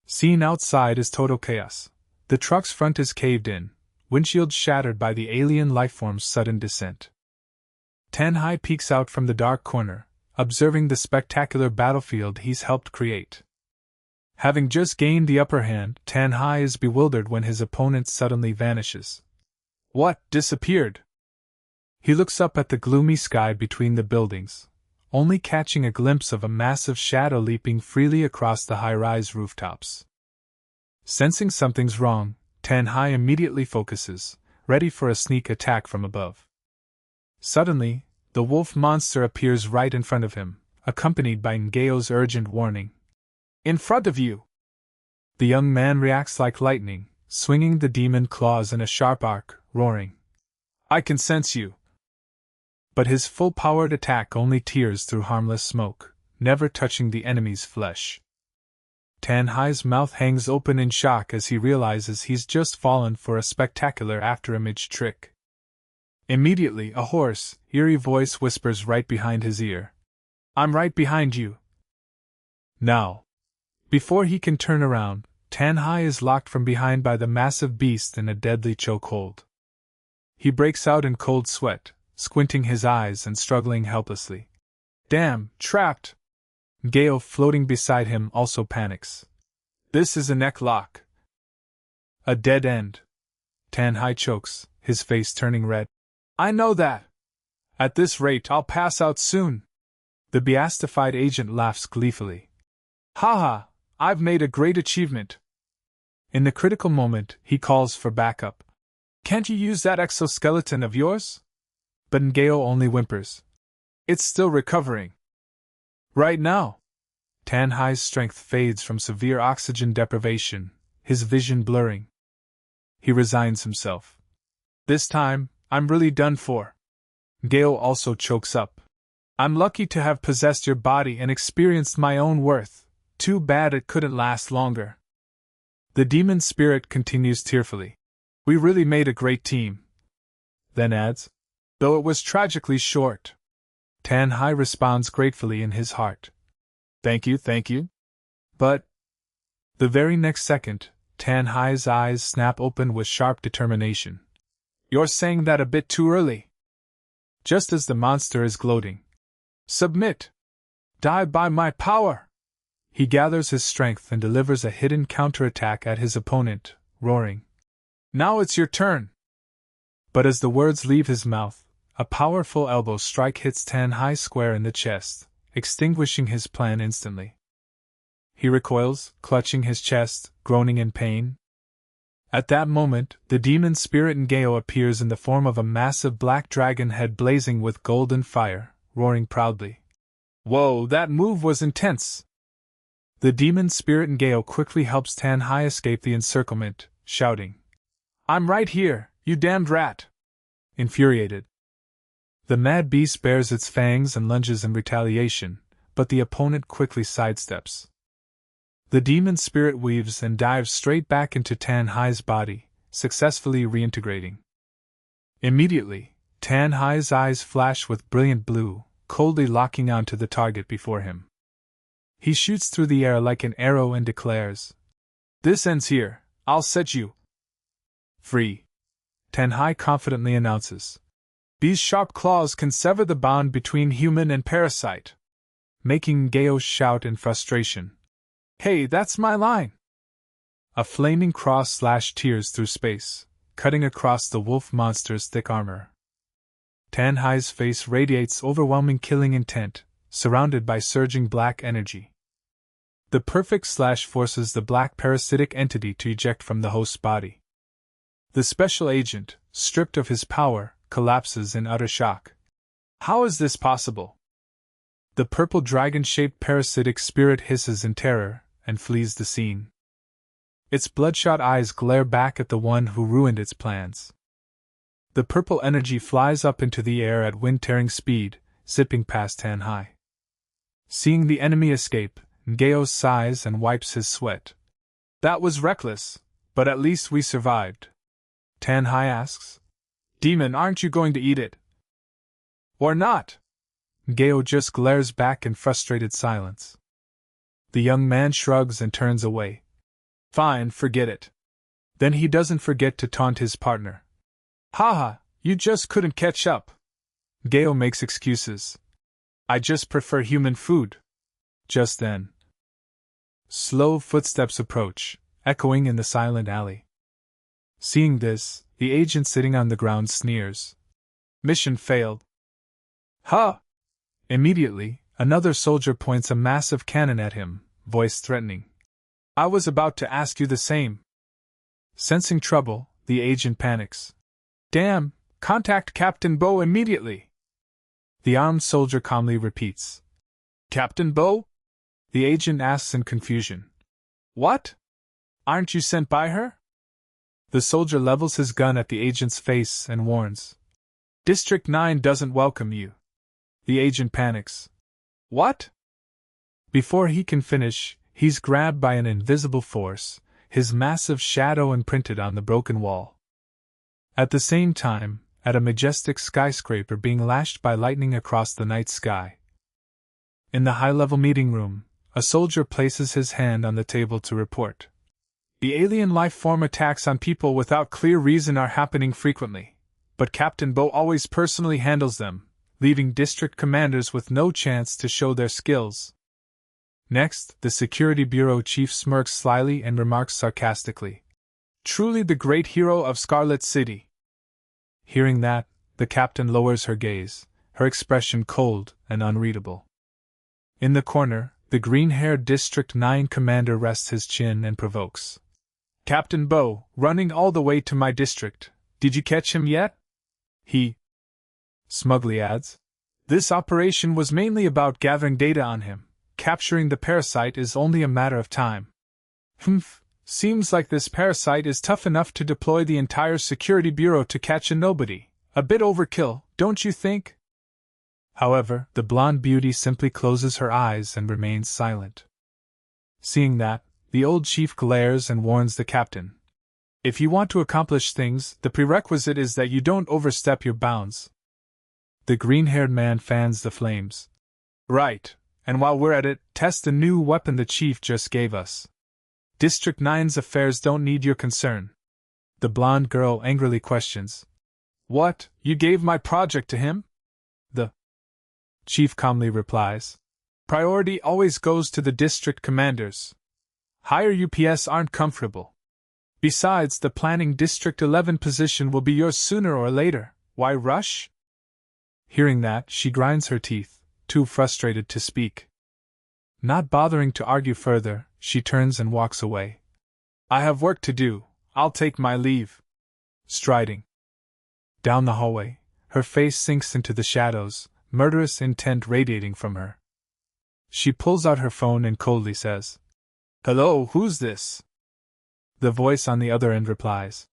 scene outside is total chaos. The truck's front is caved in, windshield shattered by the alien lifeform's sudden descent. Tanhai peeks out from the dark corner, observing the spectacular battlefield he's helped create. Having just gained the upper hand, Tanhai is bewildered when his opponent suddenly vanishes. What, disappeared? He looks up at the gloomy sky between the buildings, only catching a glimpse of a massive shadow leaping freely across the high-rise rooftops. Sensing something's wrong, Tanhai immediately focuses, ready for a sneak attack from above. Suddenly, the wolf monster appears right in front of him, accompanied by Ngao's urgent warning. In front of you! The young man reacts like lightning, swinging the demon claws in a sharp arc, roaring. I can sense you! But his full-powered attack only tears through harmless smoke, never touching the enemy's flesh. Tanhai's mouth hangs open in shock as he realizes he's just fallen for a spectacular after-image trick. Immediately, a hoarse, eerie voice whispers right behind his ear. I'm right behind you. Now. Before he can turn around, Tanhai is locked from behind by the massive beast in a deadly chokehold. He breaks out in cold sweat, squinting his eyes and struggling helplessly. Damn, trapped! Ngao floating beside him also panics. This is a neck lock. A dead end. Tanhai chokes, his face turning red. I know that. At this rate, I'll pass out soon. The beastified agent laughs gleefully. Haha, I've made a great achievement. In the critical moment, he calls for backup. Can't you use that exoskeleton of yours? But Ngao only whimpers. It's still recovering. Right now. Tanhai's strength fades from severe oxygen deprivation, his vision blurring. He resigns himself. This time, I'm really done for. Ngao also chokes up. I'm lucky to have possessed your body and experienced my own worth. Too bad it couldn't last longer. The demon spirit continues tearfully. We really made a great team. Then adds, though it was tragically short. Tan Hai responds gratefully in his heart. Thank you, thank you. But the very next second, Tan Hai's eyes snap open with sharp determination. You're saying that a bit too early. Just as the monster is gloating. Submit! Die by my power! He gathers his strength and delivers a hidden counterattack at his opponent, roaring. Now it's your turn! But as the words leave his mouth, a powerful elbow strike hits Tan Hai square in the chest, extinguishing his plan instantly. He recoils, clutching his chest, groaning in pain. At that moment, the demon spirit Ngao appears in the form of a massive black dragon head blazing with golden fire, roaring proudly. Whoa, that move was intense! The demon spirit Ngao quickly helps Tan Hai escape the encirclement, shouting, I'm right here, you damned rat! Infuriated, the mad beast bares its fangs and lunges in retaliation, but the opponent quickly sidesteps. The demon spirit weaves and dives straight back into Tan Hai's body, successfully reintegrating. Immediately, Tan Hai's eyes flash with brilliant blue, coldly locking onto the target before him. He shoots through the air like an arrow and declares, This ends here, I'll set you free. Tan Hai confidently announces. These sharp claws can sever the bond between human and parasite. Making Ngao shout in frustration. Hey, that's my line! A flaming cross slashed tears through space, cutting across the wolf monster's thick armor. Tan Hai's face radiates overwhelming killing intent, surrounded by surging black energy. The perfect slash forces the black parasitic entity to eject from the host's body. The special agent, stripped of his power, collapses in utter shock. How is this possible? The purple dragon-shaped parasitic spirit hisses in terror and flees the scene. Its bloodshot eyes glare back at the one who ruined its plans. The purple energy flies up into the air at wind-tearing speed, zipping past Tan Hai. Seeing the enemy escape, Ngao sighs and wipes his sweat. That was reckless, but at least we survived. Tan Hai asks. Demon, aren't you going to eat it? Or not? Ngao just glares back in frustrated silence. The young man shrugs and turns away. Fine, forget it. Then he doesn't forget to taunt his partner. Haha, you just couldn't catch up. Ngao makes excuses. I just prefer human food. Just then, slow footsteps approach, echoing in the silent alley. Seeing this, the agent sitting on the ground sneers. Mission failed. Huh! Immediately, another soldier points a massive cannon at him, voice threatening. I was about to ask you the same. Sensing trouble, the agent panics. Damn, contact Captain Bo immediately! The armed soldier calmly repeats. Captain Bo? The agent asks in confusion. What? Aren't you sent by her? The soldier levels his gun at the agent's face and warns. District 9 doesn't welcome you. The agent panics. What? Before he can finish, he's grabbed by an invisible force, his massive shadow imprinted on the broken wall. At the same time, at a majestic skyscraper being lashed by lightning across the night sky. In the high-level meeting room, a soldier places his hand on the table to report. The alien life form attacks on people without clear reason are happening frequently, but Captain Bo always personally handles them, leaving district commanders with no chance to show their skills. Next, the Security Bureau chief smirks slyly and remarks sarcastically. Truly the great hero of Scarlet City. Hearing that, the captain lowers her gaze, her expression cold and unreadable. In the corner, the green-haired District 9 commander rests his chin and provokes. Captain Bo, running all the way to my district, did you catch him yet? He smugly adds. This operation was mainly about gathering data on him. Capturing the parasite is only a matter of time. Humph, seems like this parasite is tough enough to deploy the entire Security Bureau to catch a nobody. A bit overkill, don't you think? However, the blonde beauty simply closes her eyes and remains silent. Seeing that, The old chief glares and warns the captain. If you want to accomplish things, the prerequisite is that you don't overstep your bounds. The green-haired man fans the flames. Right, and while we're at it, test the new weapon the chief just gave us. District 9's affairs don't need your concern. The blonde girl angrily questions. What, you gave my project to him? The chief calmly replies. Priority always goes to the district commanders. Higher UPS aren't comfortable. Besides, the planning District 11 position will be yours sooner or later. Why rush? Hearing that, she grinds her teeth, too frustrated to speak. Not bothering to argue further, she turns and walks away. I have work to do. I'll take my leave. Striding down the hallway, her face sinks into the shadows, murderous intent radiating from her. She pulls out her phone and coldly says, Hello, who's this? The voice on the other end replies,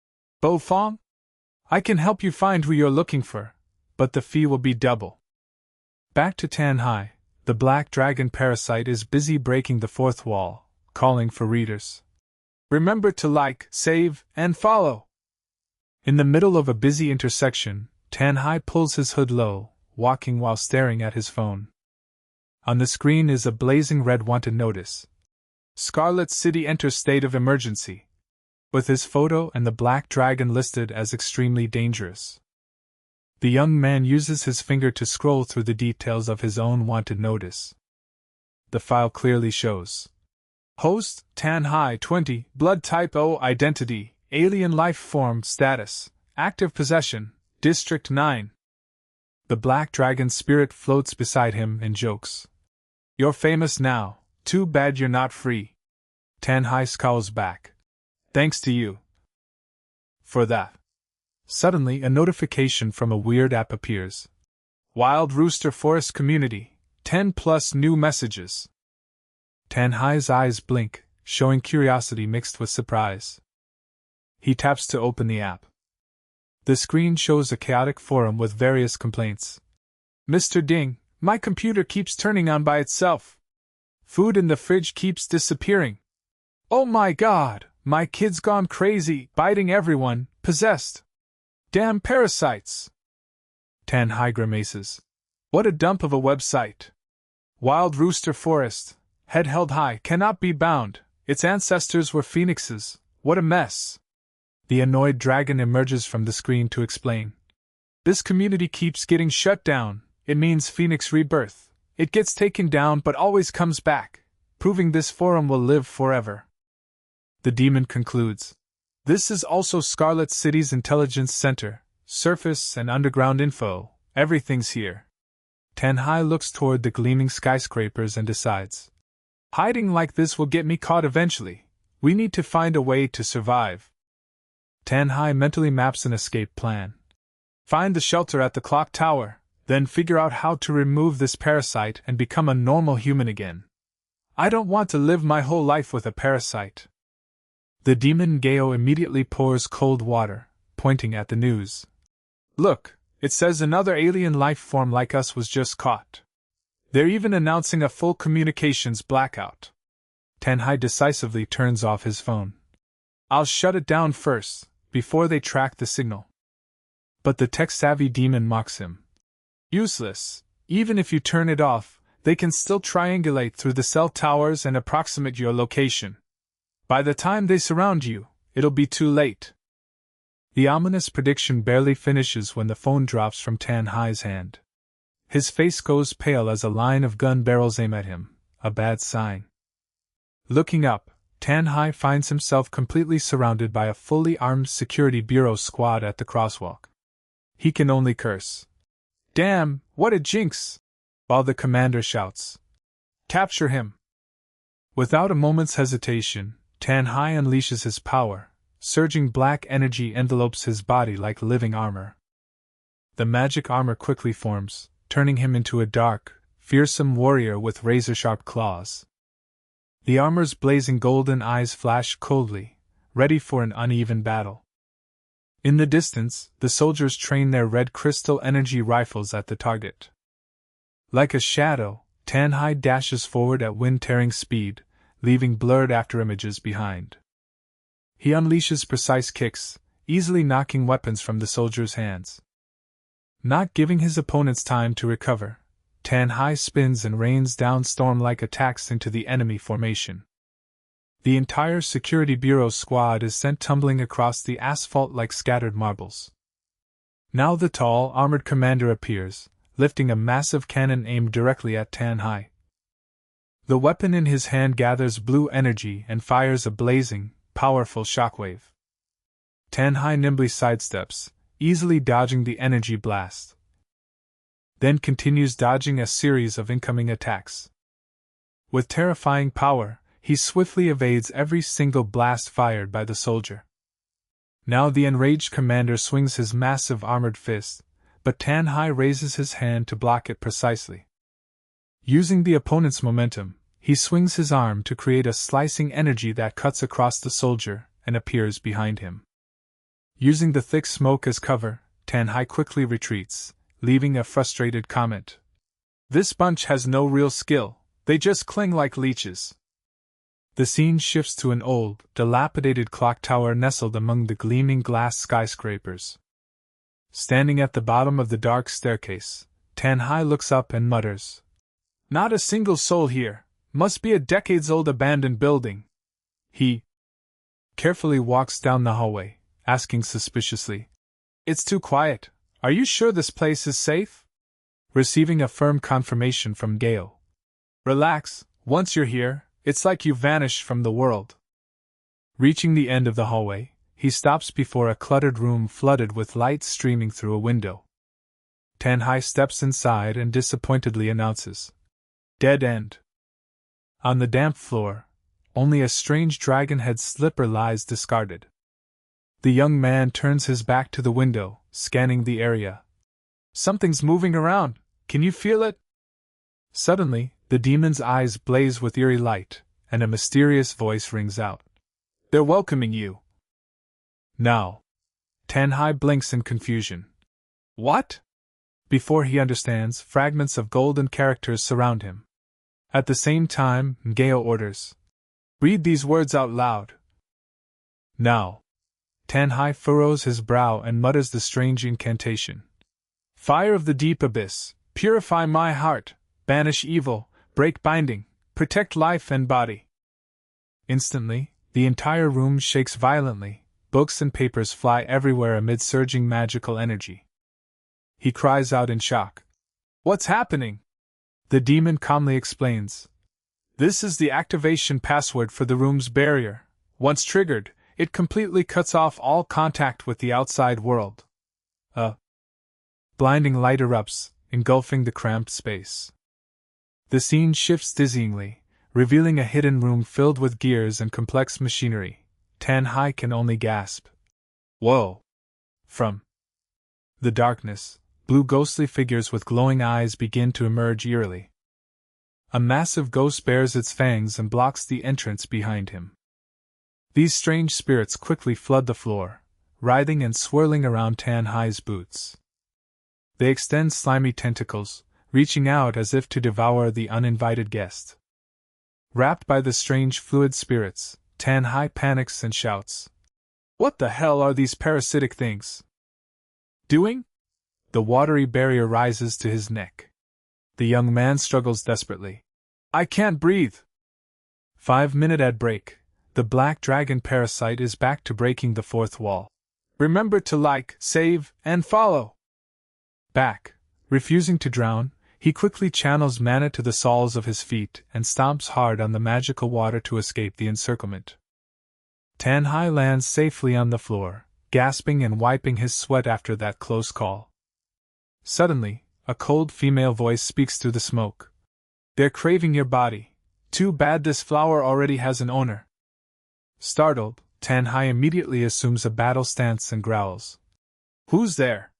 Bo Fong? I can help you find who you're looking for, but the fee will be double. Back to Tan Hai, the black dragon parasite is busy breaking the fourth wall, calling for readers. Remember to like, save, and follow. In the middle of a busy intersection, Tan Hai pulls his hood low, walking while staring at his phone. On the screen is a blazing red wanted notice. Scarlet City enters state of emergency, with his photo and the black dragon listed as extremely dangerous. The young man uses his finger to scroll through the details of his own wanted notice. The file clearly shows. Host, Tan Hai 20, blood type O, identity, alien life form status, active possession, District 9. The black dragon spirit floats beside him and jokes. You're famous now. Too bad you're not free. Tan Hai scowls back. Thanks to you for that. Suddenly, a notification from a weird app appears. Wild Rooster Forest Community, 10+ new messages. Tan Hai's eyes blink, showing curiosity mixed with surprise. He taps to open the app. The screen shows a chaotic forum with various complaints. Mr. Ding, my computer keeps turning on by itself. Food in the fridge keeps disappearing. Oh my god, my kid's gone crazy, biting everyone, possessed. Damn parasites. Tan Hai grimaces. What a dump of a website. Wild Rooster Forest, head held high, cannot be bound. Its ancestors were phoenixes. What a mess. The annoyed dragon emerges from the screen to explain. This community keeps getting shut down. It means phoenix rebirth. It gets taken down but always comes back, proving this forum will live forever. The demon concludes. This is also Scarlet City's intelligence center, surface and underground info, everything's here. Tan Hai looks toward the gleaming skyscrapers and decides. Hiding like this will get me caught eventually. We need to find a way to survive. Tan Hai mentally maps an escape plan. Find the shelter at the clock tower, then figure out how to remove this parasite and become a normal human again. I don't want to live my whole life with a parasite. The demon Ngao immediately pours cold water, pointing at the news. Look, it says another alien life form like us was just caught. They're even announcing a full communications blackout. Tan Hai decisively turns off his phone. I'll shut it down first, before they track the signal. But the tech-savvy demon mocks him. Useless. Even if you turn it off, they can still triangulate through the cell towers and approximate your location. By the time they surround you, it'll be too late. The ominous prediction barely finishes when the phone drops from Tan Hai's hand. His face goes pale as a line of gun barrels aim at him, a bad sign. Looking up, Tan Hai finds himself completely surrounded by a fully armed security bureau squad at the crosswalk. He can only curse. Damn, what a jinx! While the commander shouts. Capture him! Without a moment's hesitation, Tan Hai unleashes his power. Surging black energy envelopes his body like living armor. The magic armor quickly forms, turning him into a dark, fearsome warrior with razor-sharp claws. The armor's blazing golden eyes flash coldly, ready for an uneven battle. In the distance, the soldiers train their red crystal energy rifles at the target. Like a shadow, Tan Hai dashes forward at wind-tearing speed, leaving blurred afterimages behind. He unleashes precise kicks, easily knocking weapons from the soldier's hands. Not giving his opponents time to recover, Tan-Hai spins and rains down storm-like attacks into the enemy formation. The entire Security Bureau squad is sent tumbling across the asphalt like scattered marbles. Now the tall, armored commander appears, lifting a massive cannon aimed directly at Tan-Hai. The weapon in his hand gathers blue energy and fires a blazing, powerful shockwave. Tan-Hai nimbly sidesteps, easily dodging the energy blast. Then continues dodging a series of incoming attacks. With terrifying power, he swiftly evades every single blast fired by the soldier. Now the enraged commander swings his massive armored fist, but Tan-Hai raises his hand to block it precisely. Using the opponent's momentum, he swings his arm to create a slicing energy that cuts across the soldier and appears behind him. Using the thick smoke as cover, Tan-Hai quickly retreats, leaving a frustrated comment. "This bunch has no real skill, they just cling like leeches." The scene shifts to an old, dilapidated clock tower nestled among the gleaming glass skyscrapers. Standing at the bottom of the dark staircase, Tan-Hai looks up and mutters, "Not a single soul here, must be a decades-old abandoned building." He carefully walks down the hallway, asking suspiciously, "It's too quiet, are you sure this place is safe?" Receiving a firm confirmation from Ngao. "Relax, once you're here, it's like you vanished from the world." Reaching the end of the hallway, he stops before a cluttered room flooded with light streaming through a window. Tan-Hai steps inside and disappointedly announces, "Dead end." On the damp floor, only a strange dragon-head slipper lies discarded. The young man turns his back to the window, scanning the area. "Something's moving around, can you feel it?" Suddenly, the demon's eyes blaze with eerie light, and a mysterious voice rings out. "They're welcoming you." "Now." Tan-Hai blinks in confusion. "What?" Before he understands, fragments of golden characters surround him. At the same time, Ngao orders, "Read these words out loud." "Now." Tan-Hai furrows his brow and mutters the strange incantation. "Fire of the deep abyss, purify my heart, banish evil, break binding, protect life and body." Instantly, the entire room shakes violently, books and papers fly everywhere amid surging magical energy. He cries out in shock. "What's happening?" The demon calmly explains. "This is the activation password for the room's barrier. Once triggered, it completely cuts off all contact with the outside world." A blinding light erupts, engulfing the cramped space. The scene shifts dizzyingly, revealing a hidden room filled with gears and complex machinery. Tan-Hai can only gasp. "Whoa!" From the darkness, blue ghostly figures with glowing eyes begin to emerge eerily. A massive ghost bares its fangs and blocks the entrance behind him. These strange spirits quickly flood the floor, writhing and swirling around Tan-Hai's boots. They extend slimy tentacles, reaching out as if to devour the uninvited guest. Wrapped by the strange fluid spirits, Tan-Hai panics and shouts, "What the hell are these parasitic things doing?" The watery barrier rises to his neck. The young man struggles desperately. "I can't breathe." 5-minute ad break. The black dragon parasite is back to breaking the fourth wall. "Remember to like, save, and follow." Back, refusing to drown, he quickly channels mana to the soles of his feet and stomps hard on the magical water to escape the encirclement. Tan-Hai lands safely on the floor, gasping and wiping his sweat after that close call. Suddenly, a cold female voice speaks through the smoke. "They're craving your body. Too bad this flower already has an owner." Startled, Tan-Hai immediately assumes a battle stance and growls, "Who's there?"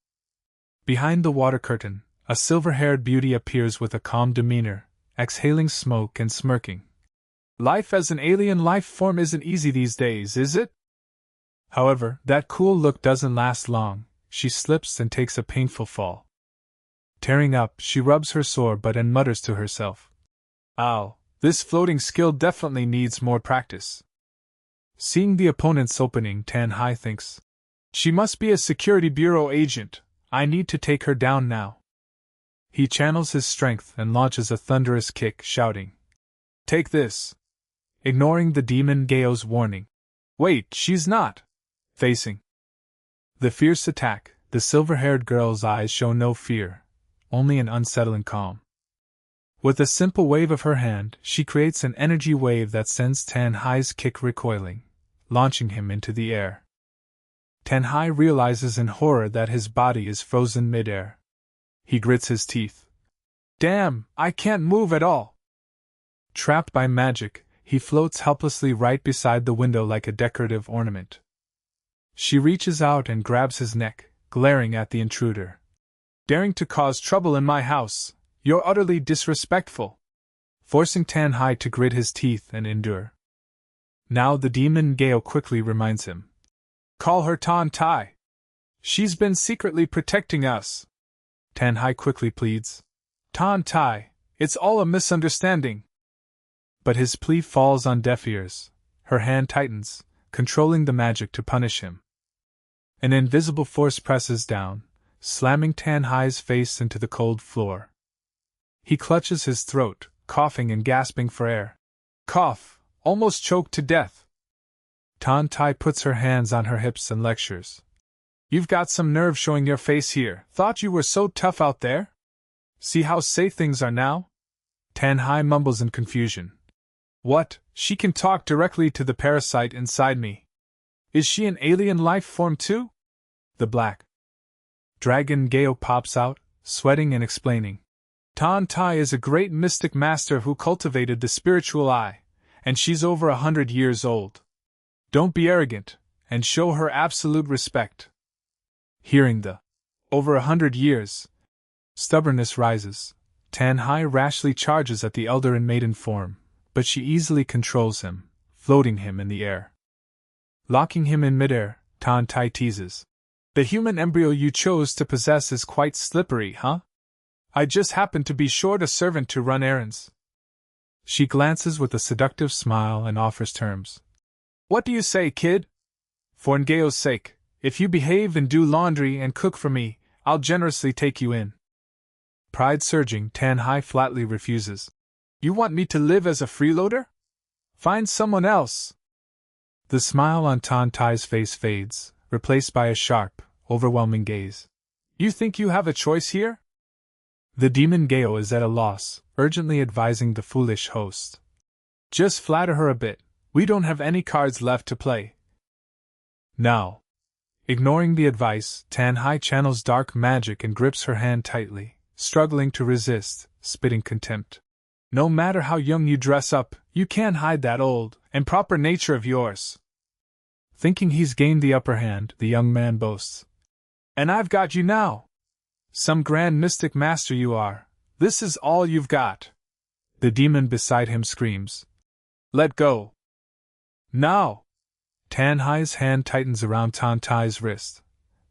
Behind the water curtain, a silver-haired beauty appears with a calm demeanor, exhaling smoke and smirking. "Life as an alien life form isn't easy these days, is it?" However, that cool look doesn't last long. She slips and takes a painful fall. Tearing up, she rubs her sore butt and mutters to herself, "Ow, This floating skill definitely needs more practice. Seeing the opponent's opening, Tan Hai thinks, she must be a security bureau agent. I need to take her down now. He channels his strength and launches a thunderous kick, shouting, "Take this!" ignoring the demon Gao's warning. Wait, she's not facing the fierce attack. The silver-haired girl's eyes show no fear, only an unsettling calm. With a simple wave of her hand, she creates an energy wave that sends Tan Hai's kick recoiling, launching him into the air. Tan Hai realizes in horror that his body is frozen mid-air. He grits his teeth. Damn, I can't move at all! Trapped by magic, he floats helplessly right beside the window like a decorative ornament. She reaches out and grabs his neck, glaring at the intruder. Daring to cause trouble in my house, you're utterly disrespectful. Forcing Tan Hai to grit his teeth and endure. Now the demon Gao quickly reminds him. Call her Thanh Ty. She's been secretly protecting us. Tan Hai quickly pleads. Thanh Ty, it's all a misunderstanding. But his plea falls on deaf ears. Her hand tightens, controlling the magic to punish him. An invisible force presses down, slamming Tan Hai's face into the cold floor. He clutches his throat, coughing and gasping for air. Cough, almost choked to death. Thanh Ty puts her hands on her hips and lectures. You've got some nerve showing your face here. Thought you were so tough out there? See how safe things are now? Tan Hai mumbles in confusion. What? She can talk directly to the parasite inside me. Is she an alien life form too? The black dragon Gao pops out, sweating and explaining. Thanh Ty is a great mystic master who cultivated the spiritual eye, and she's over 100 years old. Don't be arrogant, and show her absolute respect. Hearing the over 100 years, stubbornness rises. Tan Hai rashly charges at the elder in maiden form, but she easily controls him, floating him in the air. Locking him in midair, Thanh Ty teases. The human embryo you chose to possess is quite slippery, huh? I just happened to be short a servant to run errands. She glances with a seductive smile and offers terms. What do you say, kid? For Ngao's sake, if you behave and do laundry and cook for me, I'll generously take you in. Pride surging, Tan Hai flatly refuses. You want me to live as a freeloader? Find someone else. The smile on Thanh Ty's face fades, replaced by a sharp, overwhelming gaze. You think you have a choice here? The demon Gao is at a loss, urgently advising the foolish host. Just flatter her a bit. We don't have any cards left to play. Now. Ignoring the advice, Tan Hai channels dark magic and grips her hand tightly, struggling to resist, spitting contempt. No matter how young you dress up, you can't hide that old and proper nature of yours. Thinking he's gained the upper hand, the young man boasts. And I've got you now. Some grand mystic master you are. This is all you've got. The demon beside him screams. Let go. Now! Tan Hai's hand tightens around Thanh Ty's wrist,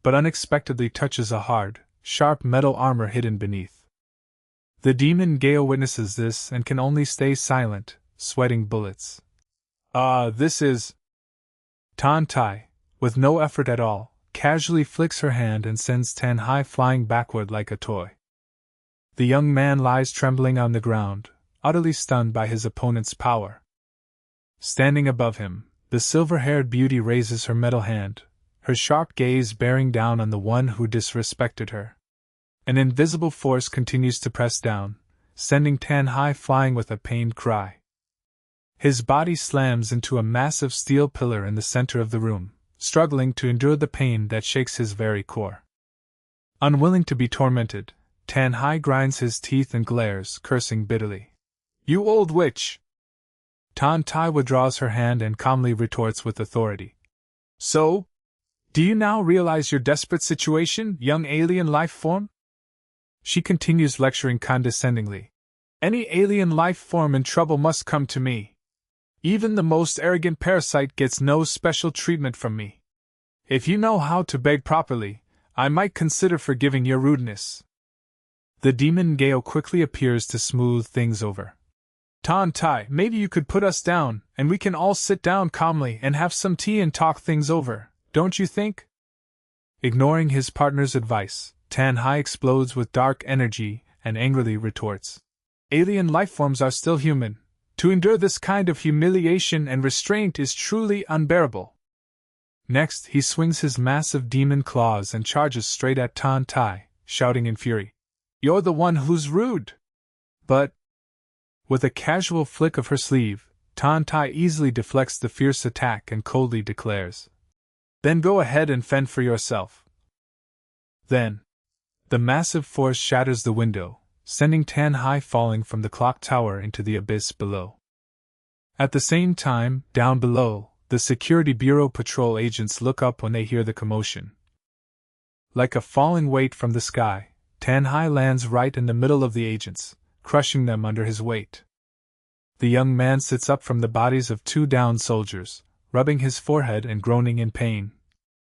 but unexpectedly touches a hard, sharp metal armor hidden beneath. The demon Gao witnesses this and can only stay silent, sweating bullets. This is... Thanh Ty, with no effort at all, casually flicks her hand and sends Tan Hai flying backward like a toy. The young man lies trembling on the ground, utterly stunned by his opponent's power. Standing above him, the silver-haired beauty raises her metal hand, her sharp gaze bearing down on the one who disrespected her. An invisible force continues to press down, sending Tan Hai flying with a pained cry. His body slams into a massive steel pillar in the center of the room, struggling to endure the pain that shakes his very core. Unwilling to be tormented, Tan Hai grinds his teeth and glares, cursing bitterly. You old witch! Thanh Ty withdraws her hand and calmly retorts with authority. So? Do you now realize your desperate situation, young alien life form? She continues lecturing condescendingly. Any alien life form in trouble must come to me. Even the most arrogant parasite gets no special treatment from me. If you know how to beg properly, I might consider forgiving your rudeness. The demon Gao quickly appears to smooth things over. Ty, maybe you could put us down, and we can all sit down calmly and have some tea and talk things over, don't you think? Ignoring his partner's advice, Ty explodes with dark energy and angrily retorts. Alien lifeforms are still human. To endure this kind of humiliation and restraint is truly unbearable. Next, he swings his massive demon claws and charges straight at Ty, shouting in fury. You're the one who's rude! But, with a casual flick of her sleeve, Ty easily deflects the fierce attack and coldly declares, Then go ahead and fend for yourself. Then, the massive force shatters the window, sending Ty falling from the clock tower into the abyss below. At the same time, down below, the Security Bureau patrol agents look up when they hear the commotion. Like a falling weight from the sky, Ty lands right in the middle of the agents, crushing them under his weight. The young man sits up from the bodies of two downed soldiers, rubbing his forehead and groaning in pain.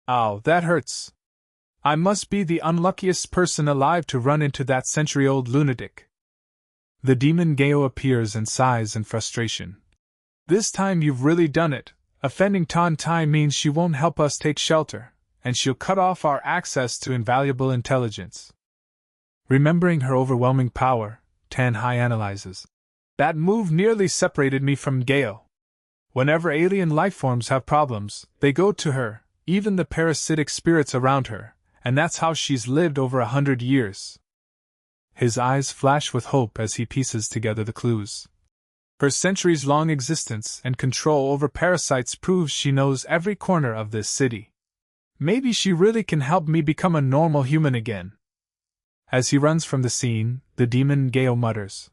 Ow, that hurts! I must be the unluckiest person alive to run into that century-old lunatic. The demon Ngao appears and sighs in frustration. This time you've really done it. Offending Ty means she won't help us take shelter, and she'll cut off our access to invaluable intelligence. Remembering her overwhelming power, Ty analyzes. That move nearly separated me from Ngao. Whenever alien lifeforms have problems, they go to her, even the parasitic spirits around her, and that's how she's lived over 100 years. His eyes flash with hope as he pieces together the clues. Her centuries-long existence and control over parasites proves she knows every corner of this city. Maybe she really can help me become a normal human again. As he runs from the scene, the demon Ngao mutters.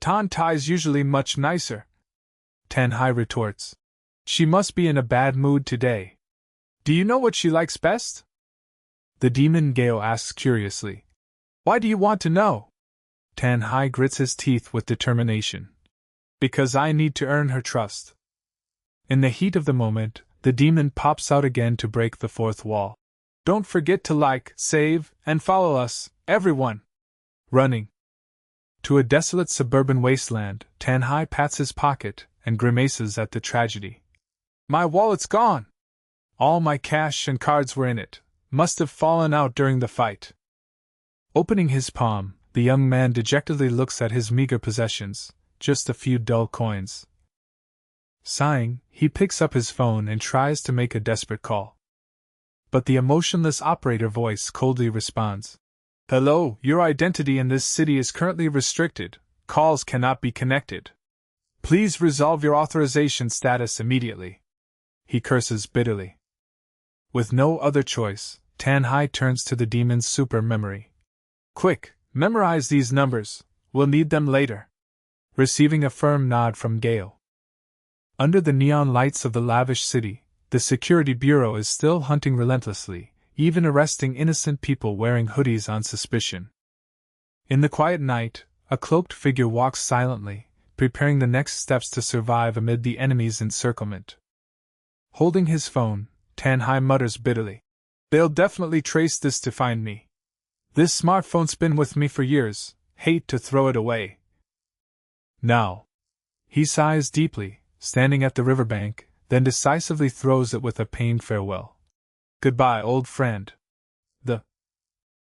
Ty's usually much nicer. Ty retorts. She must be in a bad mood today. Do you know what she likes best? The demon Ngao asks curiously. Why do you want to know? Ty grits his teeth with determination. Because I need to earn her trust. In the heat of the moment, the demon pops out again to break the fourth wall. Don't forget to like, save, and follow us, everyone! Running to a desolate suburban wasteland, Ty pats his pocket and grimaces at the tragedy. My wallet's gone! All my cash and cards were in it. Must have fallen out during the fight. Opening his palm, the young man dejectedly looks at his meager possessions, just a few dull coins. Sighing, he picks up his phone and tries to make a desperate call. But the emotionless operator voice coldly responds. Hello, your identity in this city is currently restricted. Calls cannot be connected. Please resolve your authorization status immediately. He curses bitterly. With no other choice, Ty turns to the demon's super memory. Quick, memorize these numbers. We'll need them later. Receiving a firm nod from Ngao. Under the neon lights of the lavish city, the Security Bureau is still hunting relentlessly, even arresting innocent people wearing hoodies on suspicion. In the quiet night, a cloaked figure walks silently, preparing the next steps to survive amid the enemy's encirclement. Holding his phone, Ty mutters bitterly. They'll definitely trace this to find me. This smartphone's been with me for years, hate to throw it away. Now. He sighs deeply, standing at the riverbank, then decisively throws it with a pained farewell. Goodbye, old friend. The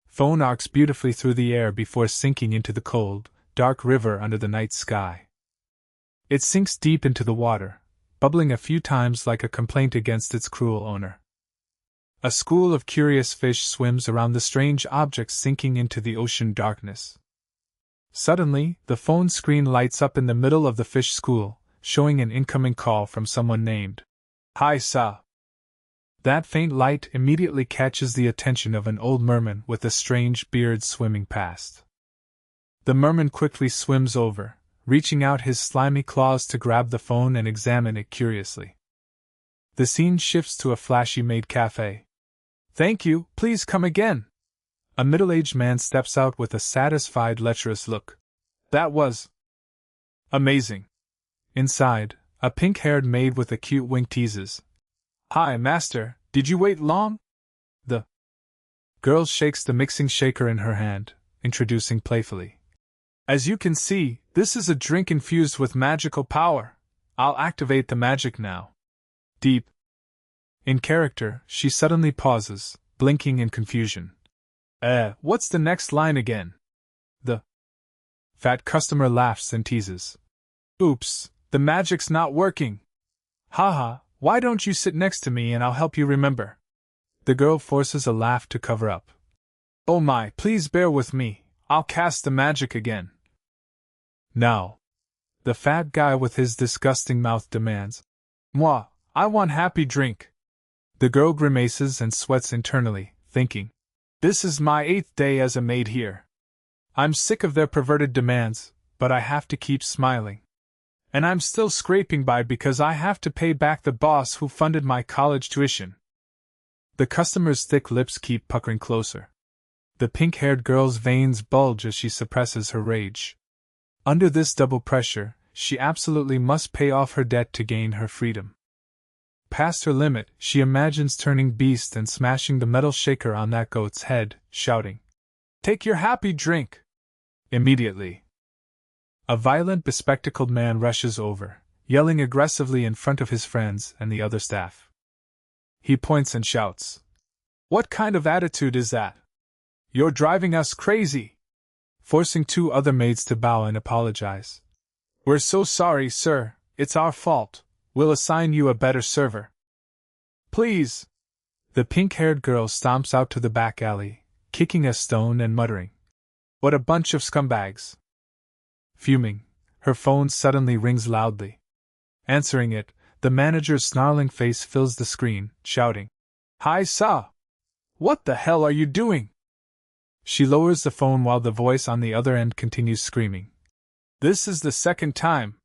phone arcs beautifully through the air before sinking into the cold, dark river under the night sky. It sinks deep into the water, bubbling a few times like a complaint against its cruel owner. A school of curious fish swims around the strange object sinking into the ocean darkness. Suddenly, the phone screen lights up in the middle of the fish school, showing an incoming call from someone named Hi Sa. That faint light immediately catches the attention of an old merman with a strange beard swimming past. The merman quickly swims over, reaching out his slimy claws to grab the phone and examine it curiously. The scene shifts to a flashy maid cafe. Thank you, please come again. A middle-aged man steps out with a satisfied, lecherous look. That was amazing. Inside, a pink-haired maid with a cute wink teases. Hi, master, did you wait long? The girl shakes the mixing shaker in her hand, introducing playfully. As you can see, This is a drink infused with magical power. I'll activate the magic now. Deep. In character, she suddenly pauses, blinking in confusion. What's the next line again? The fat customer laughs and teases. Oops, the magic's not working. Haha, why don't you sit next to me and I'll help you remember? The girl forces a laugh to cover up. Oh my, please bear with me, I'll cast the magic again. Now. The fat guy with his disgusting mouth demands. Moi, I want happy drink. The girl grimaces and sweats internally, thinking. This is my 8th day as a maid here. I'm sick of their perverted demands, but I have to keep smiling. And I'm still scraping by because I have to pay back the boss who funded my college tuition. The customer's thick lips keep puckering closer. The pink-haired girl's veins bulge as she suppresses her rage. Under this double pressure, she absolutely must pay off her debt to gain her freedom. Past her limit, she imagines turning beast and smashing the metal shaker on that goat's head, shouting, "Take your happy drink!" Immediately. A violent, bespectacled man rushes over, yelling aggressively in front of his friends and the other staff. He points and shouts, "What kind of attitude is that? You're driving us crazy!" Forcing 2 other maids to bow and apologize. "We're so sorry, sir, it's our fault. We'll assign you a better server." "Please!" The pink-haired girl stomps out to the back alley, kicking a stone and muttering, "What a bunch of scumbags!" Fuming, her phone suddenly rings loudly. Answering it, the manager's snarling face fills the screen, shouting, "Hi, Sa! What the hell are you doing?" She lowers the phone while the voice on the other end continues screaming. "This is the 2nd time.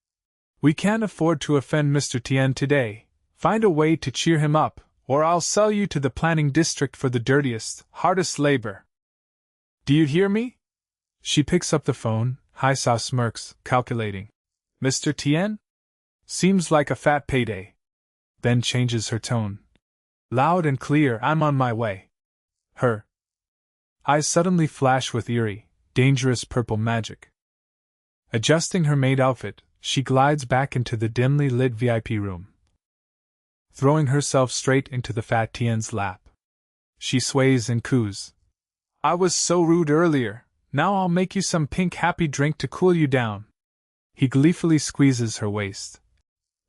We can't afford to offend Mr. Tien today. Find a way to cheer him up, or I'll sell you to the planning district for the dirtiest, hardest labor. Do you hear me?" She picks up the phone. Haisa smirks, calculating. "Mr. Tien? Seems like a fat payday." Then changes her tone. "Loud and clear, I'm on my way." Her eyes suddenly flash with eerie, dangerous purple magic. Adjusting her maid outfit, she glides back into the dimly lit VIP room. Throwing herself straight into the fat Tien's lap. She sways and coos. "I was so rude earlier, now I'll make you some pink happy drink to cool you down." He gleefully squeezes her waist.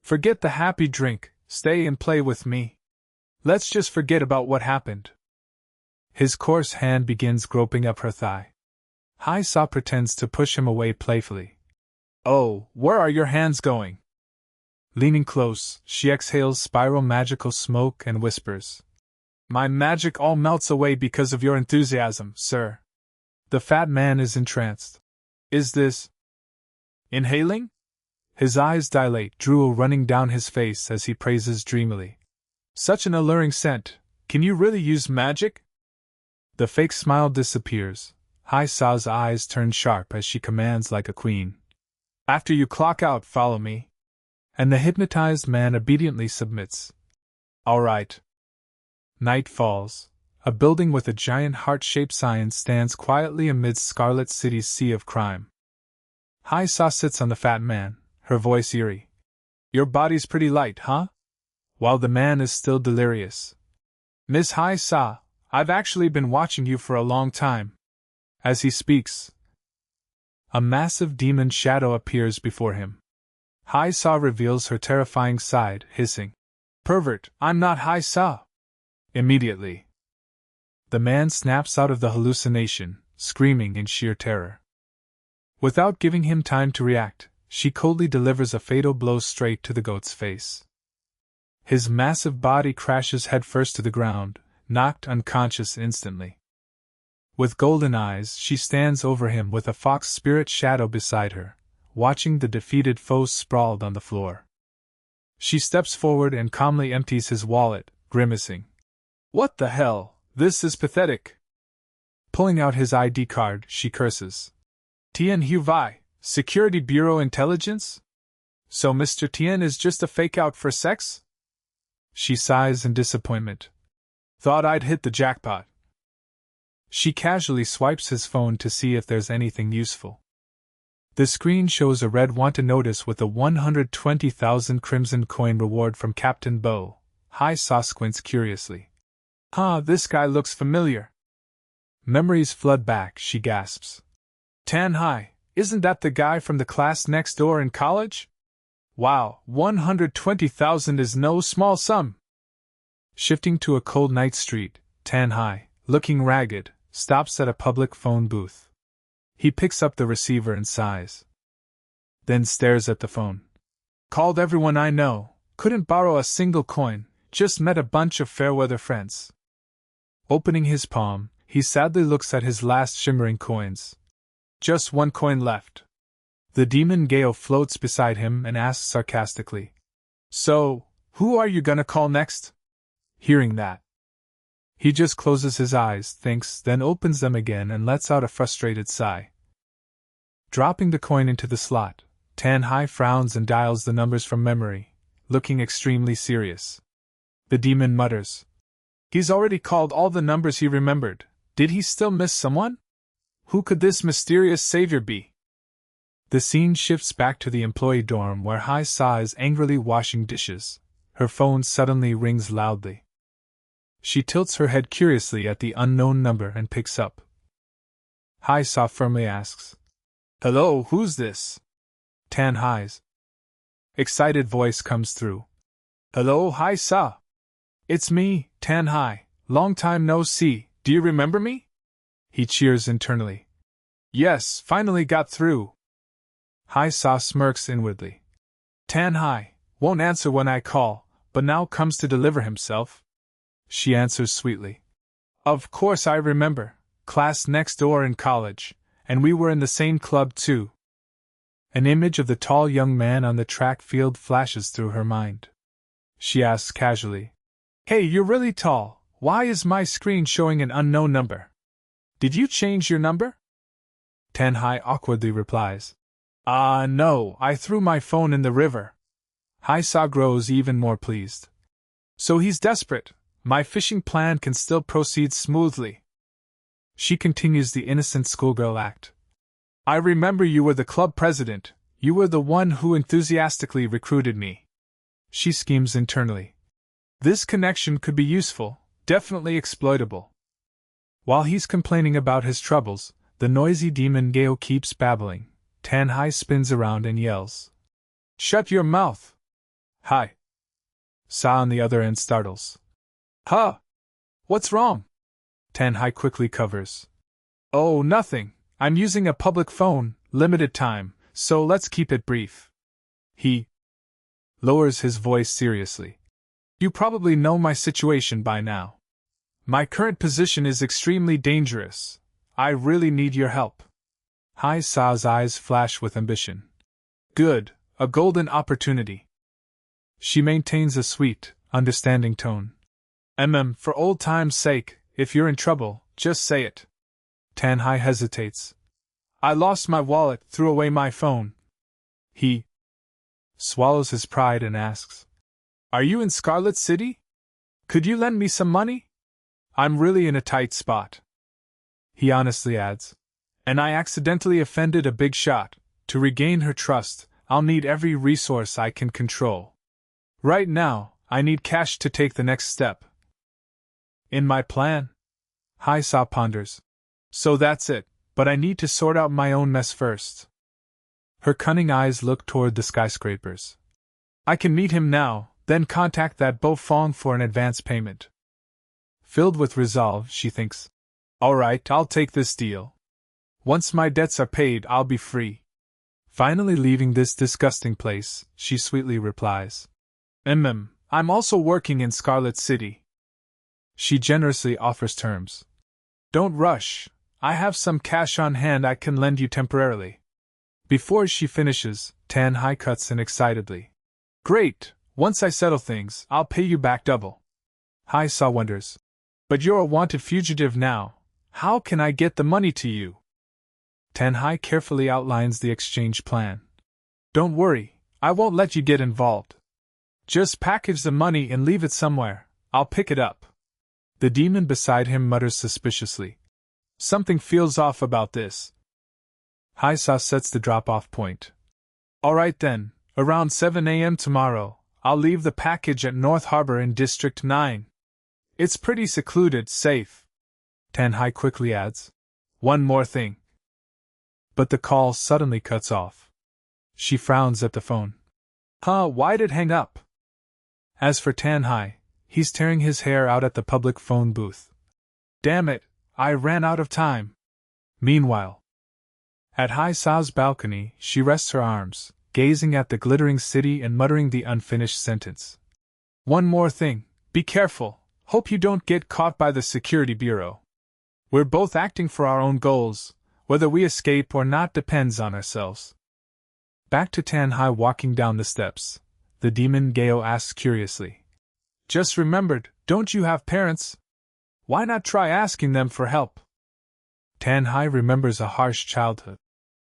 "Forget the happy drink, stay and play with me. Let's just forget about what happened." His coarse hand begins groping up her thigh. Haisa pretends to push him away playfully. "Oh, where are your hands going?" Leaning close, she exhales spiral magical smoke and whispers, "My magic all melts away because of your enthusiasm, sir." The fat man is entranced. "Is this inhaling?" His eyes dilate, drool running down his face as he praises dreamily. "Such an alluring scent. Can you really use magic?" The fake smile disappears. Haisa's eyes turn sharp as she commands like a queen. "After you clock out, follow me." And the hypnotized man obediently submits. All right. Night falls. A building with a giant heart-shaped sign stands quietly amidst Scarlet City's sea of crime. Haisa sits on the fat man, her voice eerie. "Your body's pretty light, huh?" While the man is still delirious. "Miss Haisa, I've actually been watching you for a long time." As he speaks, a massive demon shadow appears before him. Haisa reveals her terrifying side, hissing, "Pervert, I'm not Haisa!" Immediately, the man snaps out of the hallucination, screaming in sheer terror. Without giving him time to react, she coldly delivers a fatal blow straight to the goat's face. His massive body crashes headfirst to the ground, knocked unconscious instantly. With golden eyes, she stands over him with a fox spirit shadow beside her, watching the defeated foe sprawled on the floor. She steps forward and calmly empties his wallet, grimacing. "What the hell? This is pathetic." Pulling out his ID card, she curses. "Tien Hu Vai, Security Bureau Intelligence? So Mr. Tien is just a fake-out for sex?" She sighs in disappointment. "Thought I'd hit the jackpot." She casually swipes his phone to see if there's anything useful. The screen shows a red want to notice with a 120,000 crimson coin reward from Captain Bo. Hai Sa squints curiously. This guy looks familiar. Memories flood back, she gasps. Tan Hai, isn't that the guy from the class next door in college? Wow, 120,000 is no small sum. Shifting to a cold night street, Tan Hai, looking ragged, stops at a public phone booth. He picks up the receiver and sighs. Then stares at the phone. Called everyone I know, couldn't borrow a single coin, just met a bunch of fair-weather friends. Opening his palm, he sadly looks at his last shimmering coins. Just one coin left. The demon Ngao floats beside him and asks sarcastically. So, who are you gonna call next? Hearing that, he just closes his eyes, thinks, then opens them again and lets out a frustrated sigh. Dropping the coin into the slot, Tan Hai frowns and dials the numbers from memory, looking extremely serious. The demon mutters. He's already called all the numbers he remembered. Did he still miss someone? Who could this mysterious savior be? The scene shifts back to the employee dorm where Hai Sa is angrily washing dishes. Her phone suddenly rings loudly. She tilts her head curiously at the unknown number and picks up. Hai Sa firmly asks. Hello, who's this? Tan Hai's excited voice comes through. Hello, Hai Sa. It's me, Tan Hai. Long time no see, do you remember me? He cheers internally. Yes, finally got through. Hai Sa smirks inwardly. Tan Hai won't answer when I call, but now comes to deliver himself. She answers sweetly. Of course I remember, class next door in college, and we were in the same club too. An image of the tall young man on the track field flashes through her mind. She asks casually. Hey, you're really tall, why is my screen showing an unknown number? Did you change your number? Tan Hai awkwardly replies. No, I threw my phone in the river. Hai Sa grows even more pleased. So he's desperate. My fishing plan can still proceed smoothly. She continues the innocent schoolgirl act. I remember you were the club president, you were the one who enthusiastically recruited me. She schemes internally. This connection could be useful, definitely exploitable. While he's complaining about his troubles, the noisy demon Ngao keeps babbling. Tan Hai spins around and yells. Shut your mouth! Hai Sa on the other end startles. Huh? What's wrong? Tan Hai quickly covers. Oh, nothing. I'm using a public phone, limited time, so let's keep it brief. He lowers his voice seriously. You probably know my situation by now. My current position is extremely dangerous. I really need your help. Hai Sa's eyes flash with ambition. Good, a golden opportunity. She maintains a sweet, understanding tone. For old time's sake, if you're in trouble, just say it. Tan Hai hesitates. I lost my wallet, threw away my phone. He swallows his pride and asks. Are you in Scarlet City? Could you lend me some money? I'm really in a tight spot. He honestly adds. And I accidentally offended a big shot. To regain her trust, I'll need every resource I can control. Right now, I need cash to take the next step. In my plan? Hai Sa ponders. So that's it, but I need to sort out my own mess first. Her cunning eyes look toward the skyscrapers. I can meet him now, then contact that Bo Fong for an advance payment. Filled with resolve, she thinks. All right, I'll take this deal. Once my debts are paid, I'll be free. Finally leaving this disgusting place, she sweetly replies. I'm also working in Scarlet City. She generously offers terms. Don't rush, I have some cash on hand I can lend you temporarily. Before she finishes, Tan Hai cuts in excitedly. Great, once I settle things, I'll pay you back double. Hai Sa wonders. But you're a wanted fugitive now, how can I get the money to you? Tan Hai carefully outlines the exchange plan. Don't worry, I won't let you get involved. Just package the money and leave it somewhere, I'll pick it up. The demon beside him mutters suspiciously. Something feels off about this. Haisa sets the drop-off point. Alright then, around 7 a.m. tomorrow, I'll leave the package at North Harbor in District 9. It's pretty secluded, safe. Tanhai quickly adds. One more thing. But the call suddenly cuts off. She frowns at the phone. Why'd it hang up? As for Tanhai, he's tearing his hair out at the public phone booth. Damn it, I ran out of time. Meanwhile, at Haisa's balcony, she rests her arms, gazing at the glittering city and muttering the unfinished sentence. One more thing, be careful, hope you don't get caught by the security bureau. We're both acting for our own goals, whether we escape or not depends on ourselves. Back to Tanhai walking down the steps, the demon Ngao asks curiously. Just remembered, don't you have parents? Why not try asking them for help? Tanhai remembers a harsh childhood.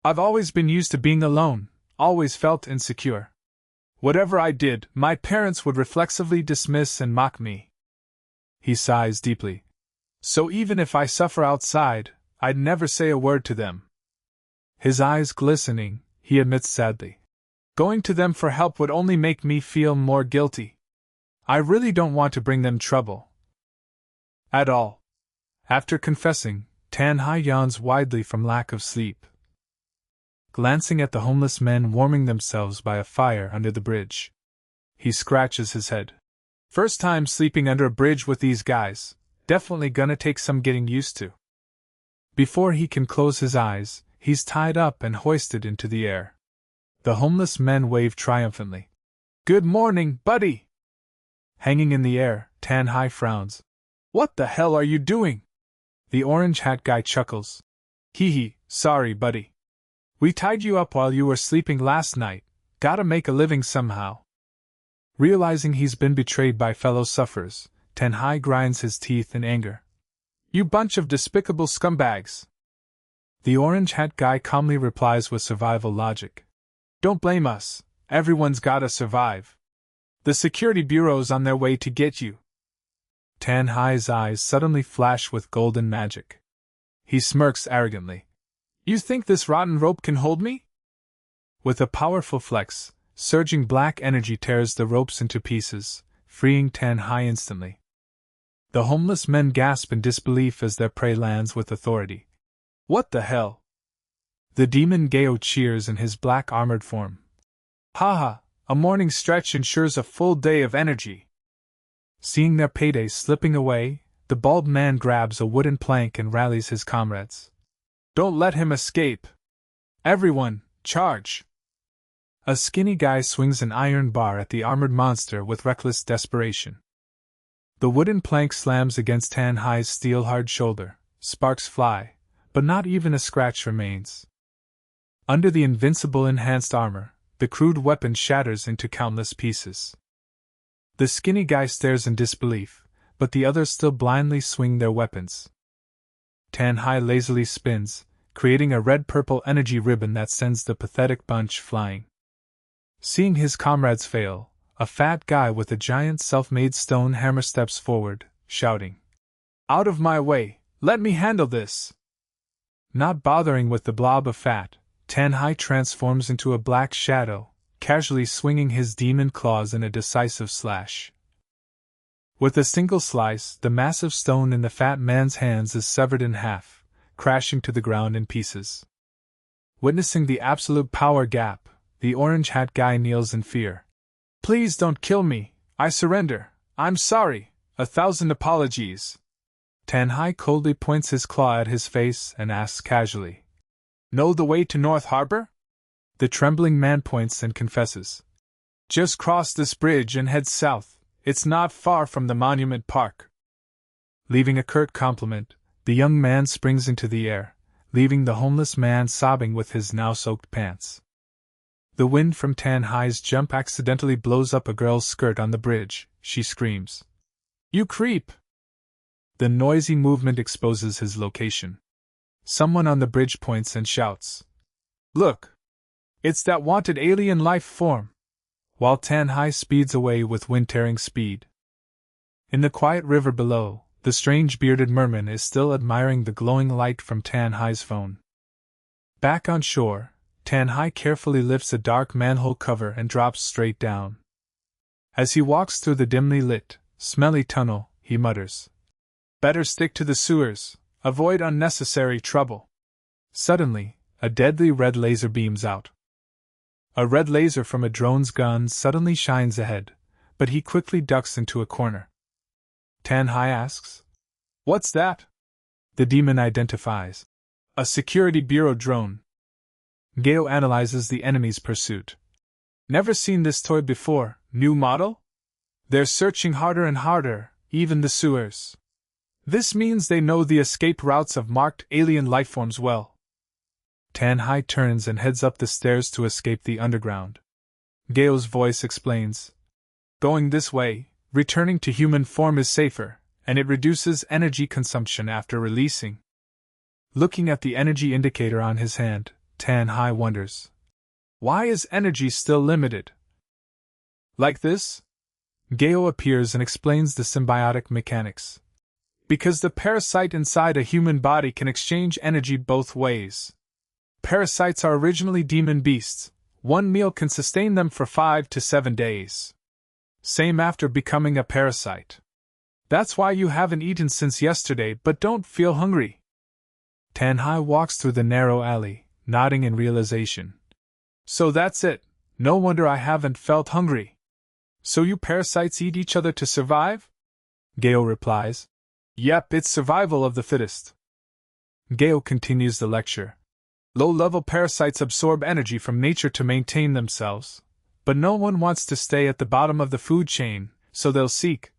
I've always been used to being alone, always felt insecure. Whatever I did, my parents would reflexively dismiss and mock me. He sighs deeply. So even if I suffer outside, I'd never say a word to them. His eyes glistening, he admits sadly. Going to them for help would only make me feel more guilty. I really don't want to bring them trouble. At all. After confessing, Tanhai yawns widely from lack of sleep. Glancing at the homeless men warming themselves by a fire under the bridge, he scratches his head. First time sleeping under a bridge with these guys, definitely gonna take some getting used to. Before he can close his eyes, he's tied up and hoisted into the air. The homeless men wave triumphantly. Good morning, buddy! Hanging in the air, Tanhai frowns. What the hell are you doing? The orange hat guy chuckles. Hee hee, sorry, buddy. We tied you up while you were sleeping last night, gotta make a living somehow. Realizing he's been betrayed by fellow sufferers, Tanhai grinds his teeth in anger. You bunch of despicable scumbags! The orange hat guy calmly replies with survival logic. Don't blame us, everyone's gotta survive. The security bureau's on their way to get you. Tanhai's eyes suddenly flash with golden magic. He smirks arrogantly. You think this rotten rope can hold me? With a powerful flex, surging black energy tears the ropes into pieces, freeing Tanhai instantly. The homeless men gasp in disbelief as their prey lands with authority. What the hell? The demon Ngao cheers in his black armored form. Haha, a morning stretch ensures a full day of energy. Seeing their payday slipping away, the bald man grabs a wooden plank and rallies his comrades. Don't let him escape! Everyone, charge! A skinny guy swings an iron bar at the armored monster with reckless desperation. The wooden plank slams against Tanhai's steel-hard shoulder, sparks fly, but not even a scratch remains. Under the invincible enhanced armor, the crude weapon shatters into countless pieces. The skinny guy stares in disbelief, but the others still blindly swing their weapons. Tanhai lazily spins, creating a red-purple energy ribbon that sends the pathetic bunch flying. Seeing his comrades fail, a fat guy with a giant self-made stone hammer steps forward, shouting, Out of my way, let me handle this! Not bothering with the blob of fat, Tanhai transforms into a black shadow, casually swinging his demon claws in a decisive slash. With a single slice, the massive stone in the fat man's hands is severed in half, crashing to the ground in pieces. Witnessing the absolute power gap, the orange hat guy kneels in fear. Please don't kill me, I surrender, I'm sorry, 1,000 apologies. Tanhai coldly points his claw at his face and asks casually, Know the way to North Harbor? The trembling man points and confesses. Just cross this bridge and head south, it's not far from the Monument Park. Leaving a curt compliment, the young man springs into the air, leaving the homeless man sobbing with his now-soaked pants. The wind from Tanhai's jump accidentally blows up a girl's skirt on the bridge. She screams, You creep! The noisy movement exposes his location. Someone on the bridge points and shouts, Look! It's that wanted alien life form! While Tanhai speeds away with wind-tearing speed. In the quiet river below, the strange bearded merman is still admiring the glowing light from Tanhai's phone. Back on shore, Tanhai carefully lifts a dark manhole cover and drops straight down. As he walks through the dimly lit, smelly tunnel, he mutters, "Better stick to the sewers, avoid unnecessary trouble." Suddenly, a deadly red laser beams out. A red laser from a drone's gun suddenly shines ahead, but he quickly ducks into a corner. Tanhai asks, "What's that?" The demon identifies, "A security bureau drone." Ngao analyzes the enemy's pursuit. "Never seen this toy before, new model?" "They're searching harder and harder, even the sewers. This means they know the escape routes of marked alien lifeforms well." Tanhai turns and heads up the stairs to escape the underground. Gao's voice explains, "Going this way, returning to human form is safer, and it reduces energy consumption after releasing." Looking at the energy indicator on his hand, Tanhai wonders, "Why is energy still limited?" "Like this?" Gao appears and explains the symbiotic mechanics. "Because the parasite inside a human body can exchange energy both ways. Parasites are originally demon beasts. One meal can sustain them for 5 to 7 days. Same after becoming a parasite. That's why you haven't eaten since yesterday but don't feel hungry." Tanhai walks through the narrow alley, nodding in realization. "So that's it. No wonder I haven't felt hungry." "So you parasites eat each other to survive?" Gao replies, "Yep, it's survival of the fittest." Gao continues the lecture. "Low-level parasites absorb energy from nature to maintain themselves, but no one wants to stay at the bottom of the food chain, so they'll seek